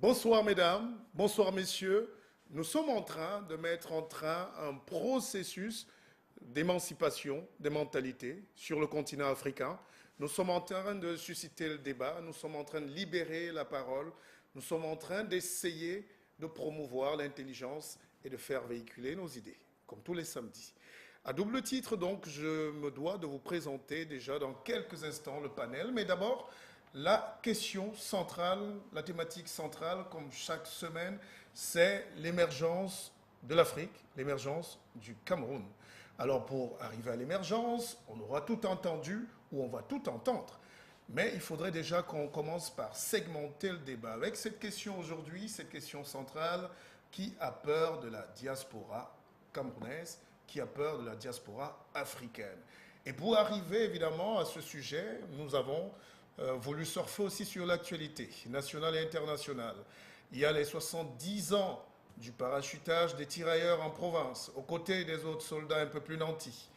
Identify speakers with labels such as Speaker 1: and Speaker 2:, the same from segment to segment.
Speaker 1: Bonsoir mesdames, bonsoir messieurs. Nous sommes en train de mettre en train un processus d'émancipation des mentalités sur le continent africain. Nous sommes en train de susciter le débat, nous sommes en train de libérer la parole, nous sommes en train d'essayer de promouvoir l'intelligence et de faire véhiculer nos idées, comme tous les samedis. À double titre, donc, je me dois de vous présenter déjà dans quelques instants le panel, mais d'abord, la question centrale, la thématique centrale, comme chaque semaine, c'est l'émergence de l'Afrique, l'émergence du Cameroun. Alors pour arriver à l'émergence, on aura tout entendu ou on va tout entendre. Mais il faudrait déjà qu'on commence par segmenter le débat avec cette question aujourd'hui, cette question centrale, qui a peur de la diaspora camerounaise, qui a peur de la diaspora africaine. Et pour arriver évidemment à ce sujet, nous avons voulu surfer aussi sur l'actualité nationale et internationale. Il y a les 70 ans du parachutage des tirailleurs en province, aux côtés des autres soldats un peu plus nantis.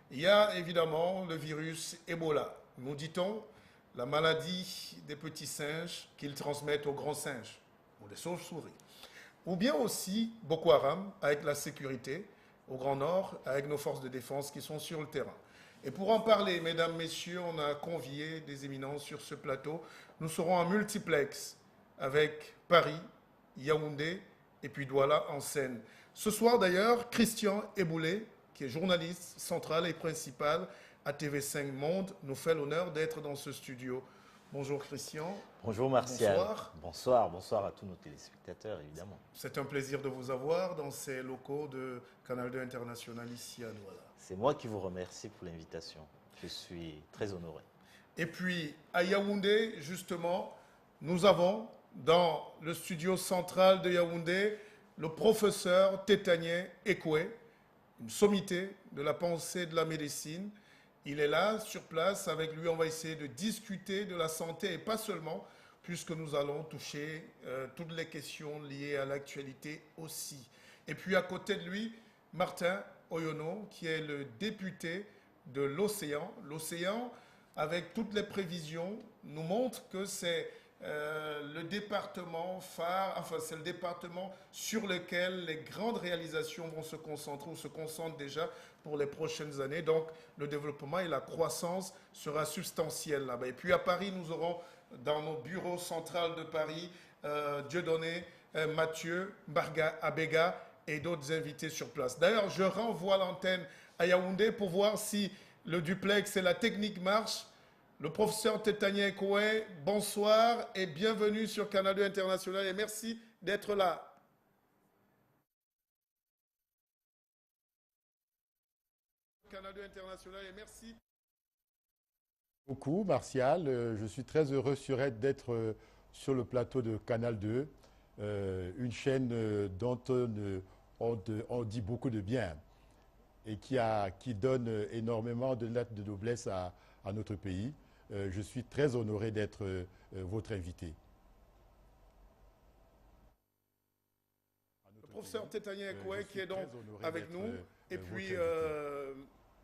Speaker 1: Il y a évidemment le virus Ebola, nous dit-on, la maladie des petits singes qu'ils transmettent aux grands singes, ou des chauves-souris. Ou bien aussi Boko Haram avec la sécurité, au Grand Nord, avec nos forces de défense qui sont sur le terrain. Et pour en parler, mesdames, messieurs, on a convié des éminences sur ce plateau. Nous serons en multiplex avec Paris, Yaoundé et puis Douala en scène. Ce soir d'ailleurs, Christian Eboulé, qui est journaliste central et principal à TV5 Monde, nous fait l'honneur d'être dans ce studio. Bonjour Christian.
Speaker 2: Bonjour Martial.
Speaker 1: Bonsoir.
Speaker 2: Bonsoir, bonsoir à tous nos téléspectateurs évidemment.
Speaker 1: C'est un plaisir de vous avoir dans ces locaux de Canal 2 International ici à Douala.
Speaker 2: C'est moi qui vous remercie pour l'invitation. Je suis très honoré.
Speaker 1: Et puis à Yaoundé, justement, nous avons dans le studio central de Yaoundé le professeur Tétanié Ekoué, une sommité de la pensée de la médecine. Il est là, sur place, avec lui, on va essayer de discuter de la santé et pas seulement, puisque nous allons toucher toutes les questions liées à l'actualité aussi. Et puis à côté de lui, Martin Oyono, qui est le député de l'Océan. L'Océan, avec toutes les prévisions, nous montre que c'est le département phare, enfin c'est le département sur lequel les grandes réalisations vont se concentrer ou se concentrent déjà pour les prochaines années. Donc le développement et la croissance sera substantielle là-bas. Et puis à Paris, nous aurons dans nos bureaux centrales de Paris, Dieudonné, Mathieu, Barga Abega et d'autres invités sur place. D'ailleurs, je renvoie l'antenne à Yaoundé pour voir si le duplex et la technique marchent. Le professeur Tétanié Ekoué, bonsoir et bienvenue sur Canal 2 International et merci d'être là. Canal 2 International et merci.
Speaker 3: Beaucoup, Martial. Je suis très heureux d'être sur le plateau de Canal 2, une chaîne dont on dit beaucoup de bien et qui donne énormément de lettres de noblesse à notre pays. Je suis très honoré d'être votre invité.
Speaker 1: Le professeur Tétanié Ekoué qui est donc avec nous, et puis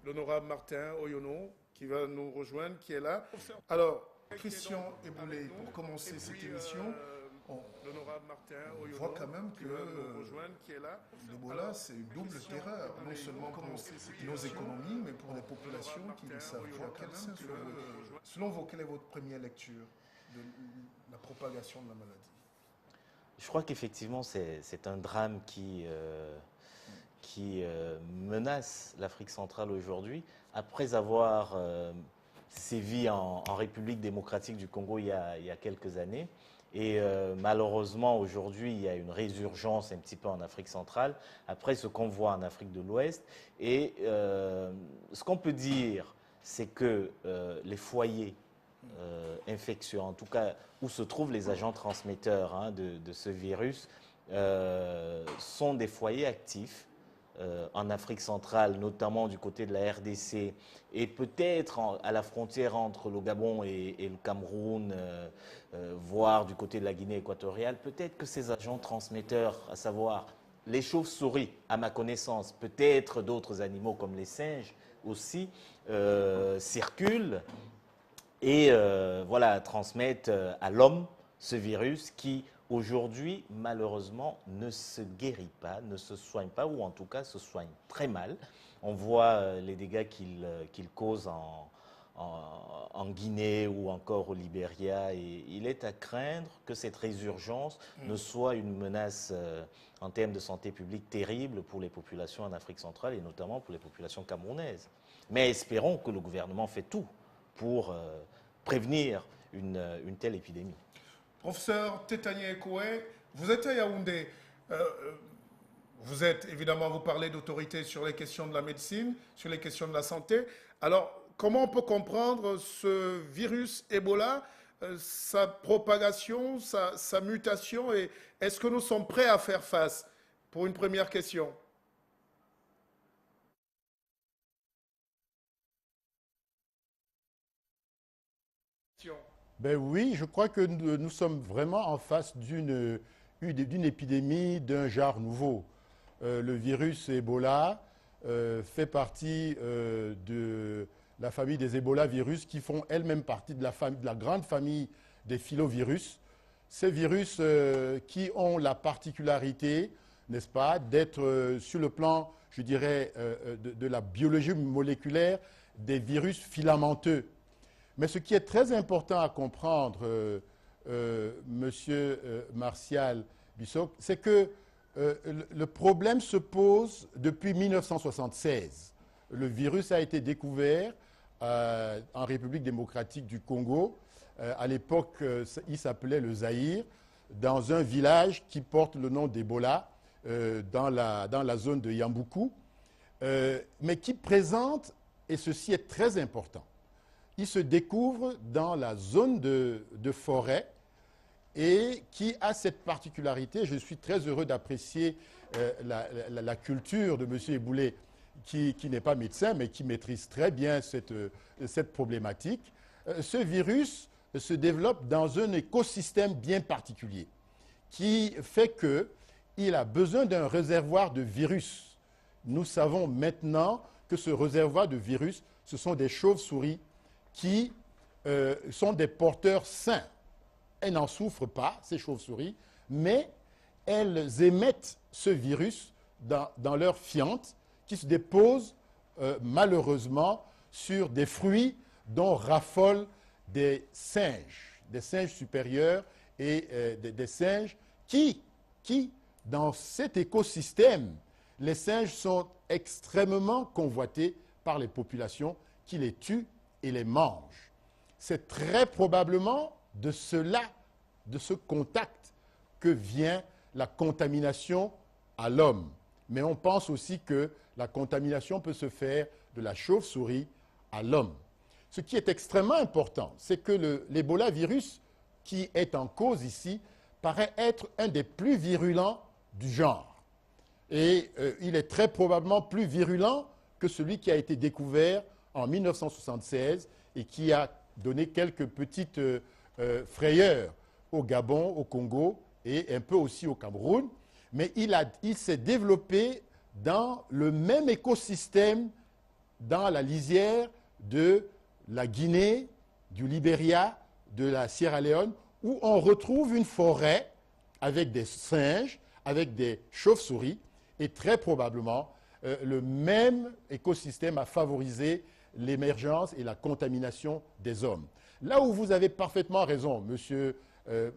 Speaker 1: l'honorable Martin Oyono qui va nous rejoindre, qui est là. Alors, Christian Eboulé, pour commencer cette émission, on voit quand même que l'Ebola, c'est une double terreur, non seulement pour nos économies, mais pour les populations qui ne savent pas quel sein. Selon vous, quelle est votre première lecture de la propagation de la maladie?
Speaker 2: Je crois qu'effectivement, c'est un drame qui menace l'Afrique centrale aujourd'hui. Après avoir sévi en République démocratique du Congo il y a quelques années, et malheureusement, aujourd'hui, il y a une résurgence un petit peu en Afrique centrale, après ce qu'on voit en Afrique de l'Ouest. Et ce qu'on peut dire, c'est que les foyers infectieux, en tout cas où se trouvent les agents transmetteurs de ce virus, sont des foyers actifs en Afrique centrale, notamment du côté de la RDC, et peut-être à la frontière entre le Gabon et le Cameroun, voire du côté de la Guinée équatoriale. Peut-être que ces agents transmetteurs, à savoir les chauves-souris, à ma connaissance, peut-être d'autres animaux comme les singes aussi, circulent et voilà, transmettent à l'homme ce virus qui aujourd'hui, malheureusement, ne se guérit pas, ne se soigne pas, ou en tout cas se soigne très mal. On voit les dégâts qu'il cause en Guinée ou encore au Libéria. Et il est à craindre que cette résurgence ne soit une menace en termes de santé publique terrible pour les populations en Afrique centrale et notamment pour les populations camerounaises. Mais espérons que le gouvernement fait tout pour prévenir une telle épidémie.
Speaker 1: Professeur Tétanié Ekoué, vous êtes à Yaoundé. Vous parlez d'autorité sur les questions de la médecine, sur les questions de la santé. Alors, comment on peut comprendre ce virus Ebola, sa propagation, sa mutation, et est-ce que nous sommes prêts à faire face? Pour une première question.
Speaker 3: Ben oui, je crois que nous sommes vraiment en face d'une épidémie d'un genre nouveau. Le virus Ebola fait partie de la famille des Ebola virus qui font elles-mêmes partie de la grande famille des filovirus. Ces virus qui ont la particularité, n'est-ce pas, d'être sur le plan, je dirais, de la biologie moléculaire, des virus filamenteux. Mais ce qui est très important à comprendre, Monsieur Martial Bissot, c'est que le problème se pose depuis 1976. Le virus a été découvert en République démocratique du Congo. À l'époque, il s'appelait le Zaïre, dans un village qui porte le nom d'Ebola, dans la zone de Yamboukou, mais qui présente, et ceci est très important, il se découvre dans la zone de forêt et qui a cette particularité. Je suis très heureux d'apprécier la culture de M. Eboulé, qui n'est pas médecin, mais qui maîtrise très bien cette problématique. Ce virus se développe dans un écosystème bien particulier, qui fait qu'il a besoin d'un réservoir de virus. Nous savons maintenant que ce réservoir de virus, ce sont des chauves-souris qui sont des porteurs sains. Elles n'en souffrent pas, ces chauves-souris, mais elles émettent ce virus dans leur fiente qui se dépose malheureusement sur des fruits dont raffolent des singes supérieurs et des singes qui, dans cet écosystème, les singes sont extrêmement convoités par les populations qui les tuent et les mangent. C'est très probablement de ce contact, que vient la contamination à l'homme. Mais on pense aussi que la contamination peut se faire de la chauve-souris à l'homme. Ce qui est extrêmement important, c'est que l'Ebola virus qui est en cause ici paraît être un des plus virulents du genre. Et il est très probablement plus virulent que celui qui a été découvert en 1976 et qui a donné quelques petites frayeurs au Gabon, au Congo et un peu aussi au Cameroun. Mais il s'est développé dans le même écosystème, dans la lisière de la Guinée, du Libéria, de la Sierra Leone, où on retrouve une forêt avec des singes, avec des chauves-souris, et très probablement, le même écosystème a favorisé l'émergence et la contamination des hommes. Là où vous avez parfaitement raison, Monsieur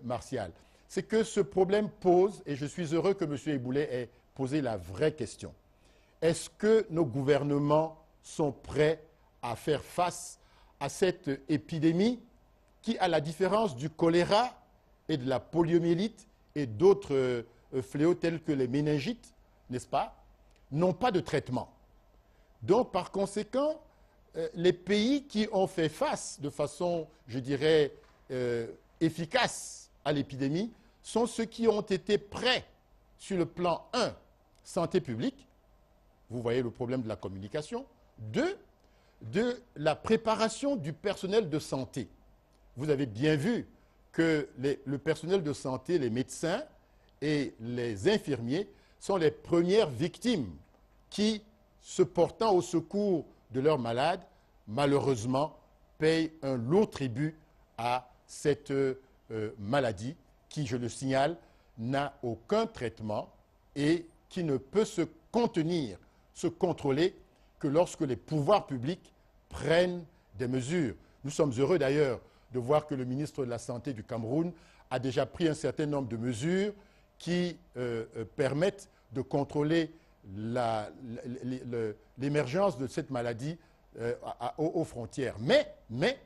Speaker 3: Martial, c'est que ce problème pose, et je suis heureux que M. Eboulé ait posé la vraie question. Est-ce que nos gouvernements sont prêts à faire face à cette épidémie qui, à la différence du choléra et de la poliomyélite et d'autres fléaux tels que les méningites, n'est-ce pas, n'ont pas de traitement. Donc, par conséquent, les pays qui ont fait face de façon, je dirais, efficace à l'épidémie sont ceux qui ont été prêts sur le plan 1, santé publique, vous voyez le problème de la communication, 2, de la préparation du personnel de santé. Vous avez bien vu que le personnel de santé, les médecins et les infirmiers sont les premières victimes qui, se portant au secours de leurs malades, malheureusement, payent un lourd tribut à cette maladie qui, je le signale, n'a aucun traitement et qui ne peut se contenir, se contrôler que lorsque les pouvoirs publics prennent des mesures. Nous sommes heureux d'ailleurs de voir que le ministre de la Santé du Cameroun a déjà pris un certain nombre de mesures qui permettent de contrôler l'émergence de cette maladie aux frontières. Mais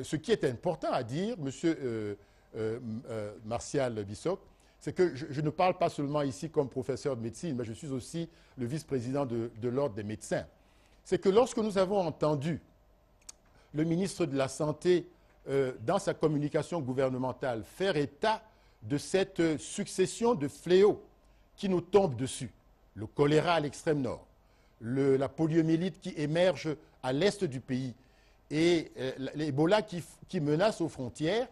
Speaker 3: ce qui est important à dire, Monsieur Martial Bissok, c'est que je ne parle pas seulement ici comme professeur de médecine, mais je suis aussi le vice-président de l'Ordre des médecins. C'est que lorsque nous avons entendu le ministre de la Santé, dans sa communication gouvernementale, faire état de cette succession de fléaux qui nous tombent dessus, le choléra à l'extrême nord, la poliomyélite qui émerge à l'est du pays et l'Ebola qui menace aux frontières,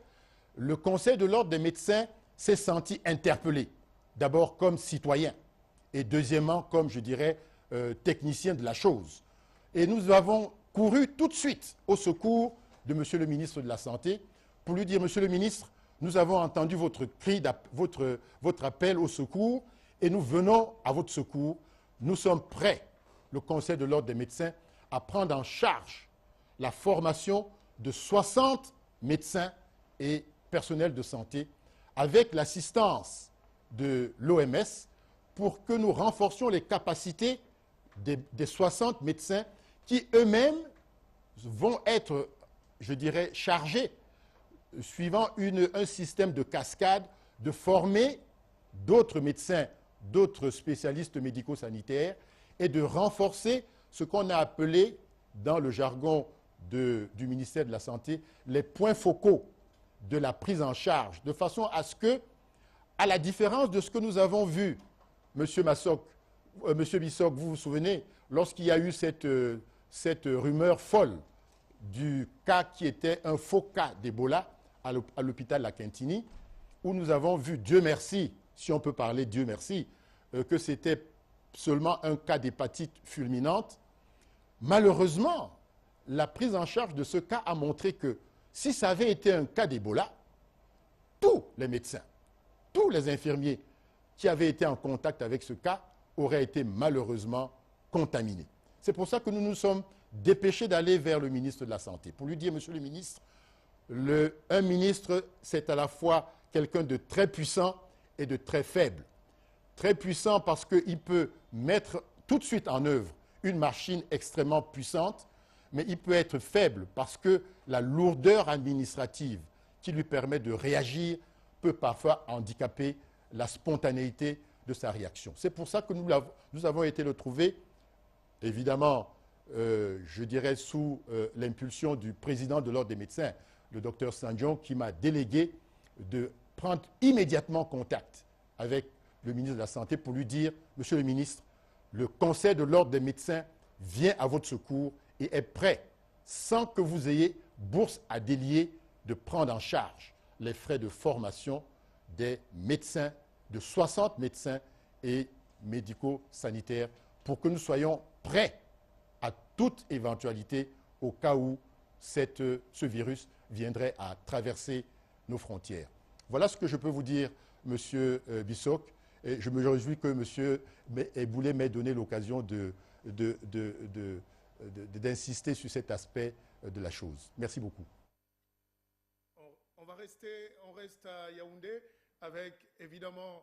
Speaker 3: le Conseil de l'Ordre des médecins s'est senti interpellé, d'abord comme citoyen et deuxièmement comme, je dirais, technicien de la chose. Et nous avons couru tout de suite au secours de Monsieur le ministre de la Santé pour lui dire, Monsieur le ministre, nous avons entendu votre cri, votre appel au secours et nous venons à votre secours. Nous sommes prêts, le Conseil de l'Ordre des médecins, à prendre en charge la formation de 60 médecins et personnels de santé avec l'assistance de l'OMS pour que nous renforcions les capacités des 60 médecins qui eux-mêmes vont être, je dirais, chargés, suivant un système de cascade, de former d'autres médecins, d'autres spécialistes médico-sanitaires et de renforcer ce qu'on a appelé, dans le jargon du ministère de la Santé, les points focaux de la prise en charge, de façon à ce que, à la différence de ce que nous avons vu, M. Bissok, vous vous souvenez, lorsqu'il y a eu cette rumeur folle du cas qui était un faux cas d'Ebola à l'hôpital La Quintini, où nous avons vu, Dieu merci, si on peut parler Dieu merci, que c'était seulement un cas d'hépatite fulminante. Malheureusement, la prise en charge de ce cas a montré que si ça avait été un cas d'Ebola, tous les médecins, tous les infirmiers qui avaient été en contact avec ce cas auraient été malheureusement contaminés. C'est pour ça que nous nous sommes dépêchés d'aller vers le ministre de la Santé pour lui dire, Monsieur le ministre, un ministre, c'est à la fois quelqu'un de très puissant et de très faible. Très puissant parce qu'il peut mettre tout de suite en œuvre une machine extrêmement puissante, mais il peut être faible parce que la lourdeur administrative qui lui permet de réagir peut parfois handicaper la spontanéité de sa réaction. C'est pour ça que nous avons été le trouver, évidemment, je dirais sous l'impulsion du président de l'Ordre des médecins, le docteur Sanjon, qui m'a délégué de prendre immédiatement contact avec le ministre de la Santé pour lui dire, Monsieur le ministre, le Conseil de l'Ordre des médecins vient à votre secours et est prêt, sans que vous ayez bourse à délier, de prendre en charge les frais de formation des médecins, de 60 médecins et médico-sanitaires, pour que nous soyons prêts à toute éventualité au cas où ce virus viendrait à traverser nos frontières. Voilà ce que je peux vous dire, Monsieur Bissok, et je me réjouis que Monsieur Eboulé m'ait donné l'occasion d'insister sur cet aspect de la chose. Merci beaucoup.
Speaker 1: On reste à Yaoundé avec évidemment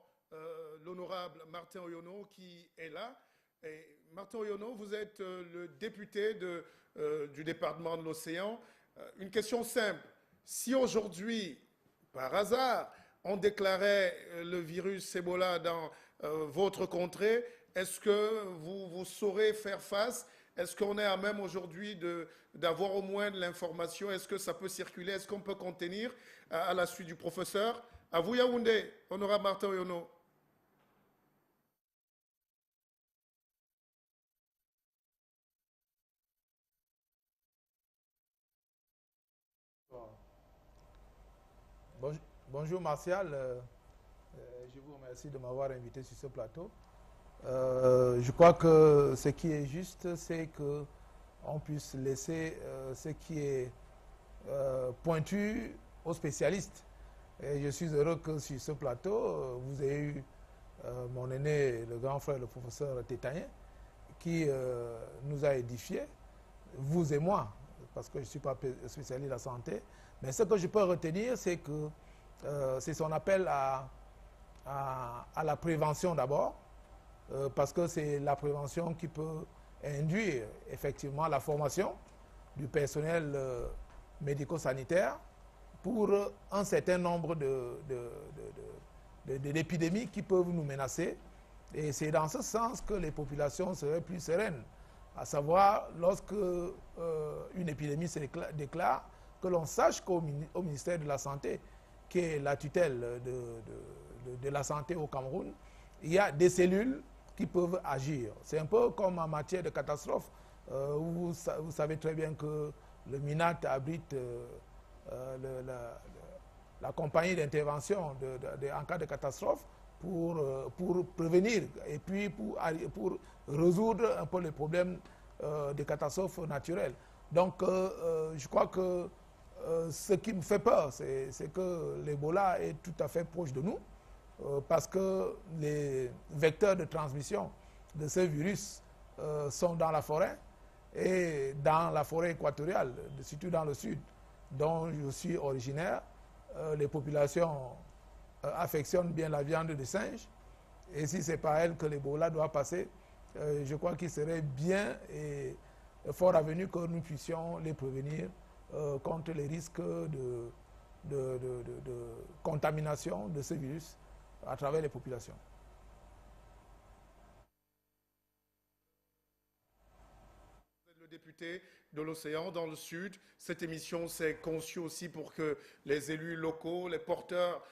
Speaker 1: l'honorable Martin Oyono qui est là. Et Martin Oyono, vous êtes le député du département de l'Océan. Une question simple. Si aujourd'hui, par hasard, on déclarait le virus Ebola dans votre contrée, est-ce que vous saurez faire face? Est-ce qu'on est à même aujourd'hui d'avoir au moins de l'information? Est-ce que ça peut circuler? Est-ce qu'on peut contenir à la suite du professeur? À vous Yaoundé, honorable Martin Oyono.
Speaker 4: Bonjour Martial, je vous remercie de m'avoir invité sur ce plateau. Je crois que ce qui est juste, c'est qu'on puisse laisser ce qui est pointu aux spécialistes. Et je suis heureux que sur ce plateau, vous ayez eu mon aîné, le grand frère, le professeur Tétayen, qui nous a édifiés, vous et moi, parce que je ne suis pas spécialiste de la santé. Mais ce que je peux retenir, c'est que c'est son appel à la prévention d'abord, parce que c'est la prévention qui peut induire effectivement la formation du personnel médico-sanitaire pour un certain nombre d'épidémies qui peuvent nous menacer. Et c'est dans ce sens que les populations seraient plus sereines. À savoir, lorsque une épidémie se déclare, que l'on sache qu'au ministère de la Santé, qui est la tutelle de la santé au Cameroun, il y a des cellules qui peuvent agir. C'est un peu comme en matière de catastrophe. Vous savez très bien que le MINAT abrite la compagnie d'intervention en cas de catastrophe pour prévenir et puis pour résoudre un peu les problèmes des catastrophes naturelles. Donc, je crois que ce qui me fait peur, c'est que l'Ebola est tout à fait proche de nous, parce que les vecteurs de transmission de ce virus sont dans la forêt, et dans la forêt équatoriale, surtout dans le sud, dont je suis originaire, les populations affectionnent bien la viande de singe. Et si c'est par elle que l'Ebola doit passer, je crois qu'il serait bien et fort avenu que nous puissions les prévenir contre les risques de contamination de ce virus à travers les populations.
Speaker 1: Le député de l'Océan dans le Sud. Cette émission s'est conçue aussi pour que les élus locaux, les porteurs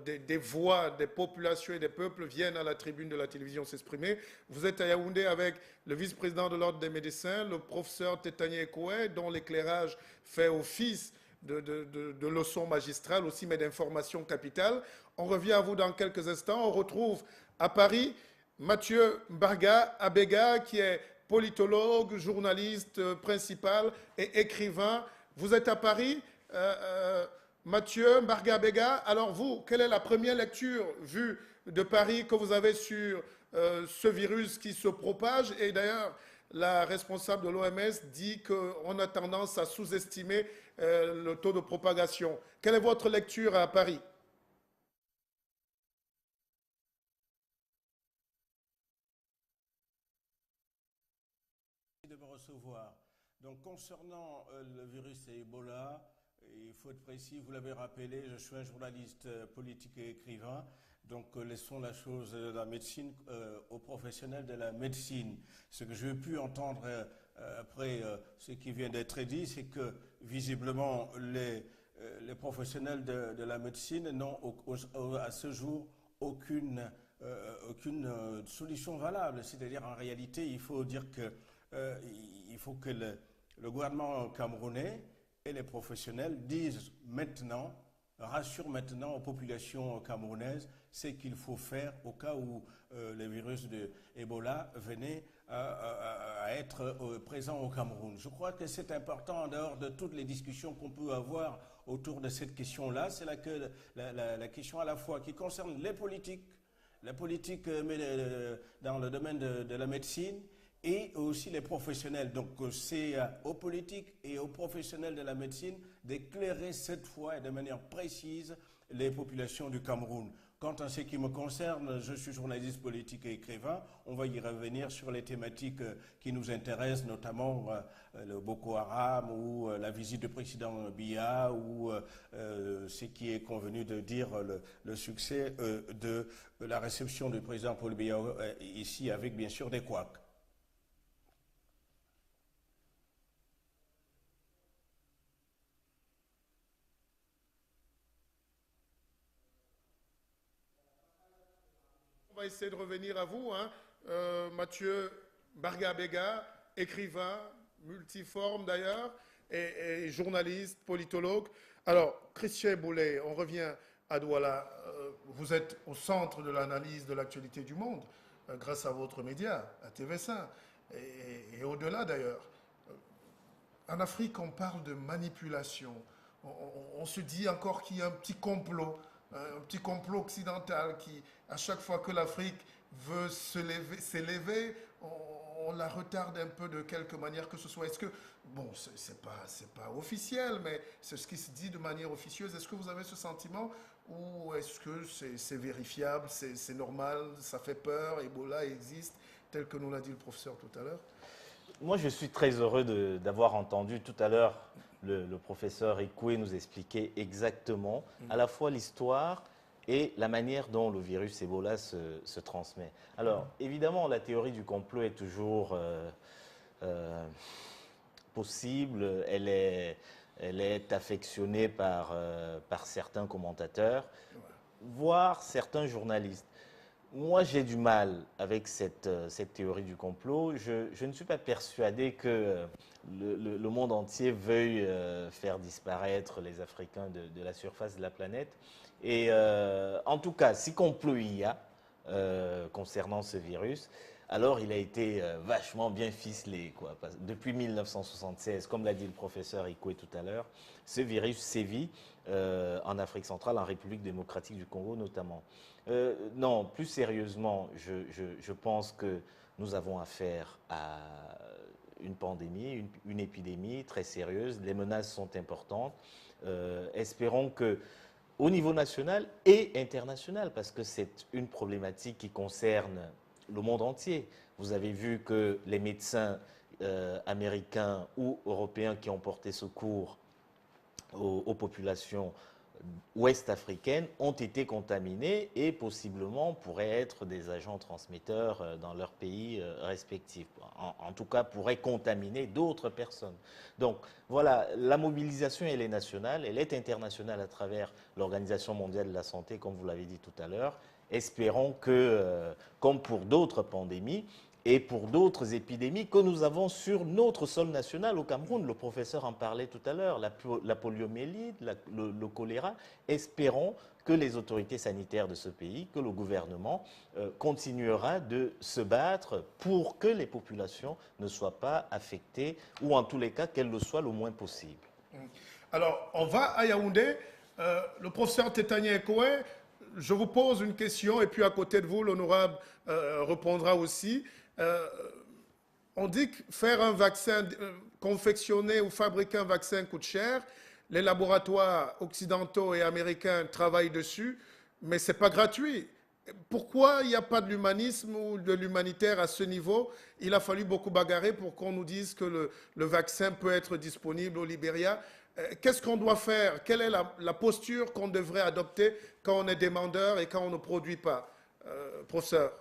Speaker 1: des voix des populations et des peuples viennent à la tribune de la télévision s'exprimer. Vous êtes à Yaoundé avec le vice-président de l'Ordre des médecins, le professeur Tétayen Ekoué, dont l'éclairage fait office de leçon magistrale, aussi, mais d'information capitale. On revient à vous dans quelques instants. On retrouve à Paris Mathieu Mbarga Abega, qui est politologue, journaliste principal et écrivain. Vous êtes à Paris, Mathieu Mbarga Abega. Alors vous, quelle est la première lecture vue de Paris que vous avez sur ce virus qui se propage? Et d'ailleurs, la responsable de l'OMS dit qu'on a tendance à sous-estimer le taux de propagation. Quelle est votre lecture à Paris?
Speaker 5: De me recevoir. Donc concernant le virus Ebola, il faut être précis, vous l'avez rappelé, je suis un journaliste politique et écrivain, donc laissons la chose de la médecine aux professionnels de la médecine. Ce que je veux pu entendre après ce qui vient d'être dit, c'est que visiblement les professionnels de la médecine n'ont à ce jour aucune solution valable. C'est-à-dire en réalité, il faut dire que il faut que le gouvernement camerounais et les professionnels disent maintenant, rassurent maintenant aux populations camerounaises ce qu'il faut faire au cas où le virus de Ebola venait à être présent au Cameroun. Je crois que c'est important en dehors de toutes les discussions qu'on peut avoir autour de cette question-là. C'est la question à la fois qui concerne les politiques, la politique dans le domaine de la médecine, et aussi les professionnels. Donc c'est aux politiques et aux professionnels de la médecine d'éclairer cette fois et de manière précise les populations du Cameroun. Quant à ce qui me concerne, je suis journaliste politique et écrivain. On va y revenir sur les thématiques qui nous intéressent, notamment le Boko Haram ou la visite du président Biya ou ce qui est convenu de dire le succès de la réception du président Paul Biya ici avec bien sûr des couacs.
Speaker 1: On va essayer de revenir à vous, hein. Mathieu Mbarga Abega, écrivain, multiforme d'ailleurs, et journaliste, politologue. Alors, Christian Boulay, on revient à Douala. Vous êtes au centre de l'analyse de l'actualité du monde, grâce à votre média, à TV5, et au-delà d'ailleurs. En Afrique, on parle de manipulation, on se dit encore qu'il y a un petit complot occidental qui, à chaque fois que l'Afrique veut s'élever, on la retarde un peu de quelque manière que ce soit. Est-ce que, bon, c'est pas officiel, mais c'est ce qui se dit de manière officieuse. Est-ce que vous avez ce sentiment ou est-ce que c'est vérifiable, c'est normal, ça fait peur, Ebola existe, tel que nous l'a dit le professeur tout à l'heure?
Speaker 2: Moi, je suis très heureux d'avoir entendu tout à l'heure le professeur Ikwe nous expliquer exactement à la fois l'histoire et la manière dont le virus Ebola se transmet. Alors, évidemment, la théorie du complot est toujours possible, elle est affectionnée par certains commentateurs, voire certains journalistes. Moi, j'ai du mal avec cette théorie du complot. Je ne suis pas persuadé que le monde entier veuille faire disparaître les Africains de la surface de la planète. Et en tout cas, si complot il y a concernant ce virus, alors il a été vachement bien ficelé, quoi. Depuis 1976, comme l'a dit le professeur Ikwe tout à l'heure, ce virus sévit en Afrique centrale, en République démocratique du Congo notamment. Non, plus sérieusement, je pense que nous avons affaire à une pandémie, une épidémie très sérieuse. Les menaces sont importantes. Espérons que, au niveau national et international, parce que c'est une problématique qui concerne le monde entier. Vous avez vu que les médecins américains ou européens qui ont porté secours aux populations ouest-africaines ont été contaminés et possiblement pourraient être des agents transmetteurs dans leurs pays respectifs. En tout cas, pourraient contaminer d'autres personnes. Donc voilà, la mobilisation, elle est nationale, elle est internationale à travers l'Organisation mondiale de la santé, comme vous l'avez dit tout à l'heure. Espérons que, comme pour d'autres pandémies, et pour d'autres épidémies que nous avons sur notre sol national au Cameroun. Le professeur en parlait tout à l'heure, la poliomyélite, le choléra. Espérons que les autorités sanitaires de ce pays, que le gouvernement continuera de se battre pour que les populations ne soient pas affectées, ou en tous les cas qu'elles le soient le moins possible.
Speaker 1: Alors, on va à Yaoundé. Le professeur Tétania Ekoé, je vous pose une question et puis à côté de vous, l'honorable répondra aussi. On dit que faire un vaccin, confectionner ou fabriquer un vaccin coûte cher. Les laboratoires occidentaux et américains travaillent dessus, mais ce n'est pas gratuit. Pourquoi il n'y a pas de l'humanisme ou de l'humanitaire à ce niveau? Il a fallu beaucoup bagarrer pour qu'on nous dise que le vaccin peut être disponible au Libéria. Qu'est-ce qu'on doit faire? Quelle est la posture qu'on devrait adopter quand on est demandeur et quand on ne produit pas? Professeur.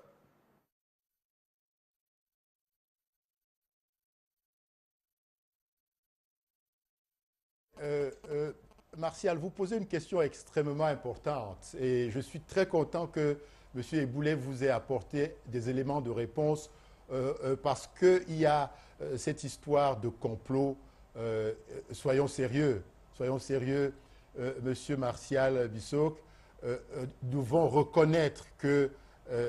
Speaker 3: Martial, vous posez une question extrêmement importante et je suis très content que M. Eboulé vous ait apporté des éléments de réponse parce qu'il y a cette histoire de complot. Soyons sérieux, M. Martial Bissok. Nous devons reconnaître que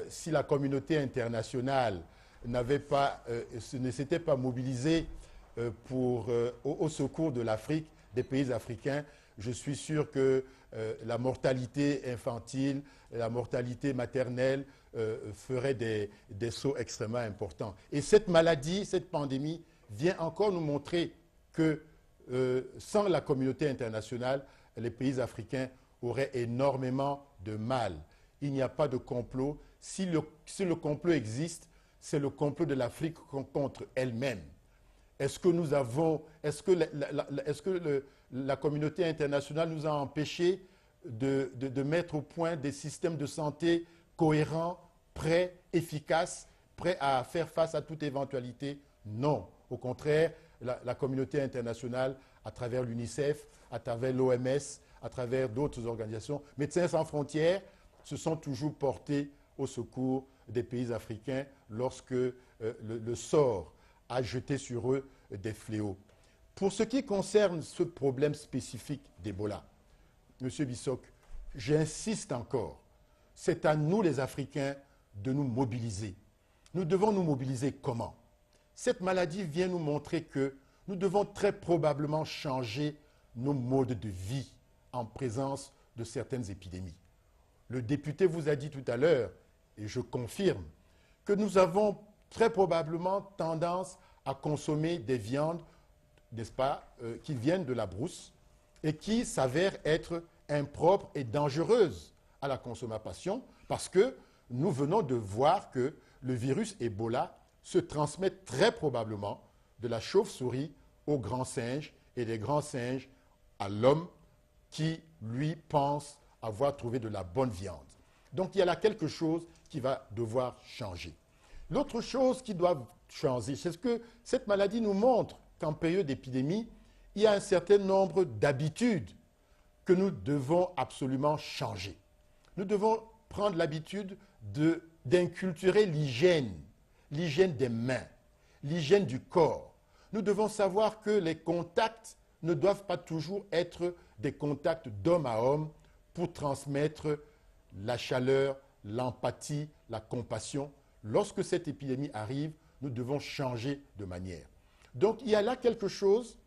Speaker 3: si la communauté internationale ne s'était pas mobilisée au secours de l'Afrique, des pays africains, je suis sûr que la mortalité infantile, la mortalité maternelle ferait des sauts extrêmement importants. Et cette maladie, cette pandémie, vient encore nous montrer que sans la communauté internationale, les pays africains auraient énormément de mal. Il n'y a pas de complot. Si le complot existe, c'est le complot de l'Afrique contre elle-même. Est-ce que la communauté internationale nous a empêchés de mettre au point des systèmes de santé cohérents, prêts, efficaces, prêts à faire face à toute éventualité? Non. Au contraire, la communauté internationale, à travers l'UNICEF, à travers l'OMS, à travers d'autres organisations, Médecins sans frontières, se sont toujours portés au secours des pays africains lorsque le sort a jeté sur eux des fléaux. Pour ce qui concerne ce problème spécifique d'Ebola, M. Bissok, j'insiste encore, c'est à nous les Africains de nous mobiliser. Nous devons nous mobiliser comment? Cette maladie vient nous montrer que nous devons très probablement changer nos modes de vie en présence de certaines épidémies. Le député vous a dit tout à l'heure, et je confirme, que nous avons très probablement tendance à consommer des viandes, n'est-ce pas, qui viennent de la brousse et qui s'avèrent être impropres et dangereuses à la consommation parce que nous venons de voir que le virus Ebola se transmet très probablement de la chauve-souris au grand singe et des grands singes à l'homme qui, lui, pense avoir trouvé de la bonne viande. Donc il y a là quelque chose qui va devoir changer. L'autre chose qui doit changer, c'est que cette maladie nous montre qu'en période d'épidémie, il y a un certain nombre d'habitudes que nous devons absolument changer. Nous devons prendre l'habitude d'inculturer l'hygiène des mains, l'hygiène du corps. Nous devons savoir que les contacts ne doivent pas toujours être des contacts d'homme à homme pour transmettre la chaleur, l'empathie, la compassion. Lorsque cette épidémie arrive, nous devons changer de manière. Donc il y a là quelque chose,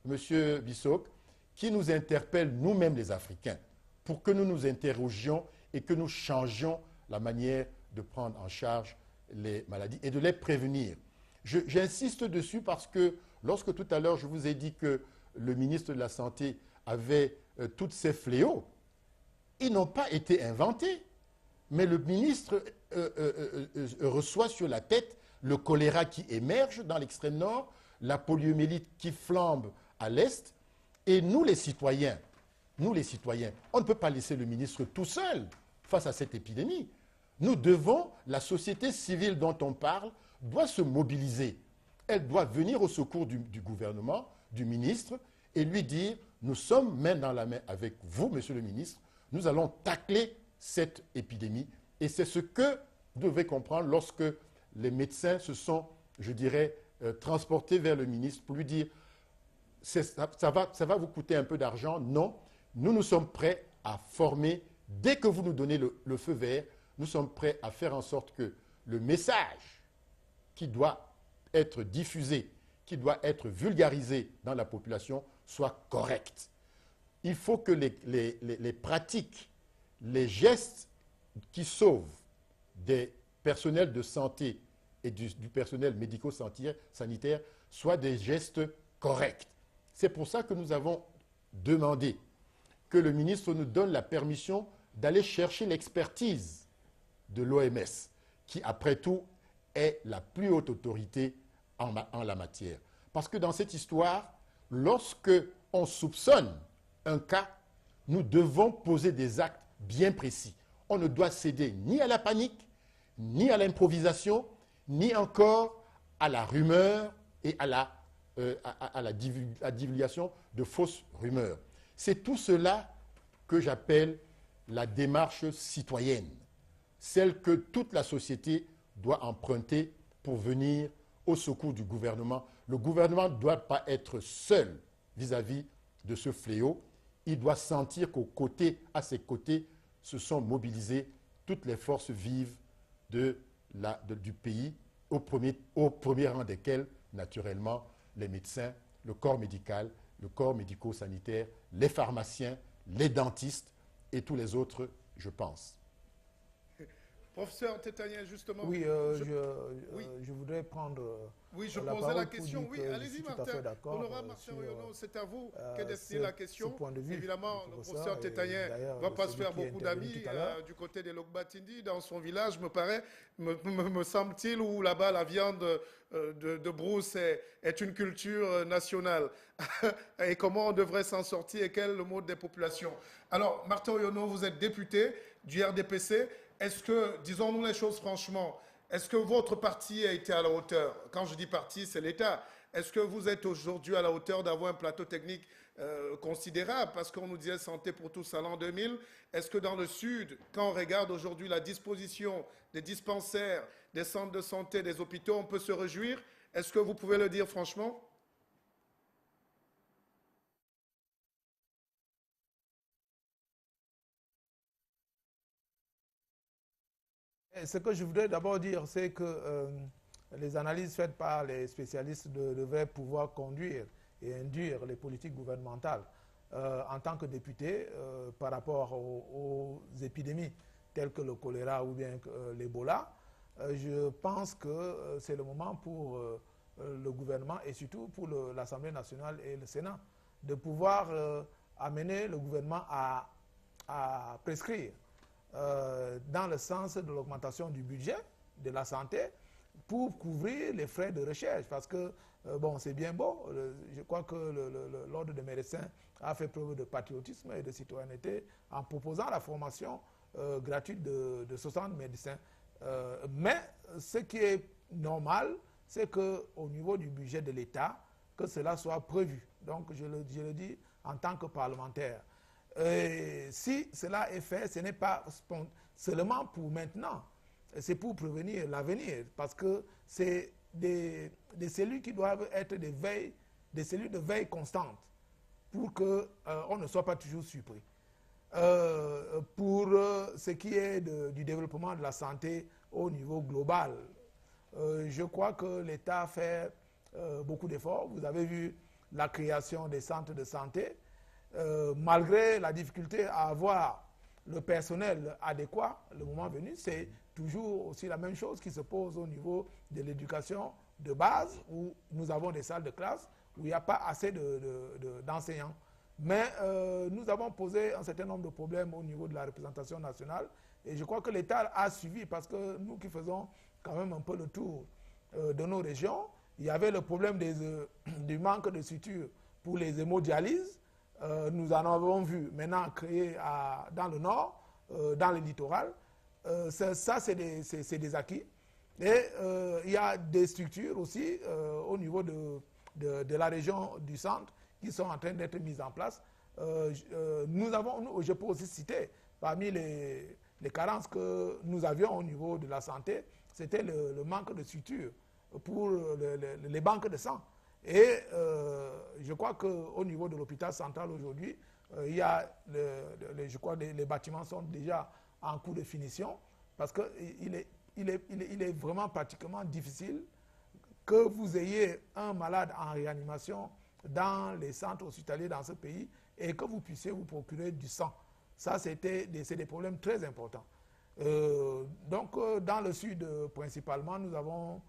Speaker 3: M. Bissok, qui nous interpelle nous-mêmes les Africains, pour que nous nous interrogions et que nous changions la manière de prendre en charge les maladies et de les prévenir. J'insiste dessus parce que lorsque tout à l'heure je vous ai dit que le ministre de la Santé avait tous ces fléaux, ils n'ont pas été inventés. Mais le ministre reçoit sur la tête le choléra qui émerge dans l'extrême nord, la poliomyélite qui flambe à l'est, et nous les citoyens, on ne peut pas laisser le ministre tout seul face à cette épidémie. Nous devons, la société civile dont on parle, doit se mobiliser. Elle doit venir au secours du gouvernement, du ministre, et lui dire, nous sommes main dans la main avec vous, monsieur le ministre, nous allons tacler cette épidémie. Et c'est ce que vous devez comprendre lorsque les médecins se sont, je dirais, transportés vers le ministre pour lui dire ça va vous coûter un peu d'argent. Non, nous sommes prêts à former. Dès que vous nous donnez le feu vert, nous sommes prêts à faire en sorte que le message qui doit être diffusé, qui doit être vulgarisé dans la population soit correct. Il faut que les pratiques, les gestes qui sauvent des personnels de santé et du personnel médico-sanitaire soient des gestes corrects. C'est pour ça que nous avons demandé que le ministre nous donne la permission d'aller chercher l'expertise de l'OMS, qui, après tout, est la plus haute autorité en la matière. Parce que dans cette histoire, lorsque on soupçonne un cas, nous devons poser des actes bien précis. On ne doit céder ni à la panique, ni à l'improvisation, ni encore à la rumeur et à la divulgation de fausses rumeurs. C'est tout cela que j'appelle la démarche citoyenne, celle que toute la société doit emprunter pour venir au secours du gouvernement. Le gouvernement ne doit pas être seul vis-à-vis de ce fléau. Il doit sentir qu'à ses côtés, se sont mobilisées toutes les forces vives du pays, au premier rang desquelles, naturellement, les médecins, le corps médical, le corps médico-sanitaire, les pharmaciens, les dentistes et tous les autres, je pense.
Speaker 1: Professeur Tétagnen, justement.
Speaker 4: Oui, je voudrais prendre.
Speaker 1: Oui, je
Speaker 4: la
Speaker 1: posais la
Speaker 4: pour
Speaker 1: question.
Speaker 4: dire
Speaker 1: Oui,
Speaker 4: que
Speaker 1: allez-y,
Speaker 4: je suis tout à
Speaker 1: Martin.
Speaker 4: fait d'accord,
Speaker 1: Honorable Martin Oyono, c'est à vous qu'est destinée la question.
Speaker 4: point de vue
Speaker 1: Évidemment,
Speaker 4: du
Speaker 1: le
Speaker 4: professeur,
Speaker 1: professeur Tétagnen ne va pas se faire beaucoup d'amis du côté des Logbatindi, dans son village, me semble-t-il, où là-bas la viande de brousse est une culture nationale. Et comment on devrait s'en sortir et quel est le mode des populations. Alors, Martin Oyono, vous êtes député du RDPC. Est-ce que, disons-nous les choses franchement, est-ce que votre parti a été à la hauteur? Quand je dis parti, c'est l'État. Est-ce que vous êtes aujourd'hui à la hauteur d'avoir un plateau technique considérable? Parce qu'on nous disait santé pour tous à l'an 2000. Est-ce que dans le Sud, quand on regarde aujourd'hui la disposition des dispensaires, des centres de santé, des hôpitaux, on peut se réjouir? Est-ce que vous pouvez le dire franchement?
Speaker 4: Ce que je voudrais d'abord dire, c'est que les analyses faites par les spécialistes devraient pouvoir conduire et induire les politiques gouvernementales en tant que député par rapport aux épidémies telles que le choléra ou bien l'Ebola. Je pense que c'est le moment pour le gouvernement et surtout pour l'Assemblée nationale et le Sénat de pouvoir amener le gouvernement à prescrire dans le sens de l'augmentation du budget de la santé pour couvrir les frais de recherche. Parce que, bon, c'est bien beau. Je crois que l'Ordre des médecins a fait preuve de patriotisme et de citoyenneté en proposant la formation gratuite de 60 médecins. Mais ce qui est normal, c'est qu'au niveau du budget de l'État, que cela soit prévu. Donc, je le dis en tant que parlementaire. Si cela est fait, ce n'est pas seulement pour maintenant, c'est pour prévenir l'avenir, parce que c'est des cellules qui doivent être des cellules de veille constante, pour qu'on ne soit pas toujours surpris. Pour ce qui est du développement de la santé au niveau global, je crois que l'État fait beaucoup d'efforts. Vous avez vu la création des centres de santé. Malgré la difficulté à avoir le personnel adéquat, le moment venu, c'est toujours aussi la même chose qui se pose au niveau de l'éducation de base, où nous avons des salles de classe, où il n'y a pas assez d'enseignants. Mais nous avons posé un certain nombre de problèmes au niveau de la représentation nationale, et je crois que l'État a suivi, parce que nous qui faisons quand même un peu le tour de nos régions, il y avait le problème du manque de structures pour les hémodialyses. Nous en avons vu maintenant créer dans le nord, dans le littoral. Ça, c'est des acquis. Et il y a des structures aussi au niveau de la région du centre qui sont en train d'être mises en place. Je peux aussi citer, parmi les carences que nous avions au niveau de la santé, c'était le manque de structures pour les banques de sang. Et je crois qu'au niveau de l'hôpital central aujourd'hui, il y a, je crois que les bâtiments sont déjà en cours de finition, parce qu'il est vraiment pratiquement difficile que vous ayez un malade en réanimation dans les centres hospitaliers dans ce pays et que vous puissiez vous procurer du sang. Ça, c'est des problèmes très importants. Donc, dans le sud, principalement, nous avons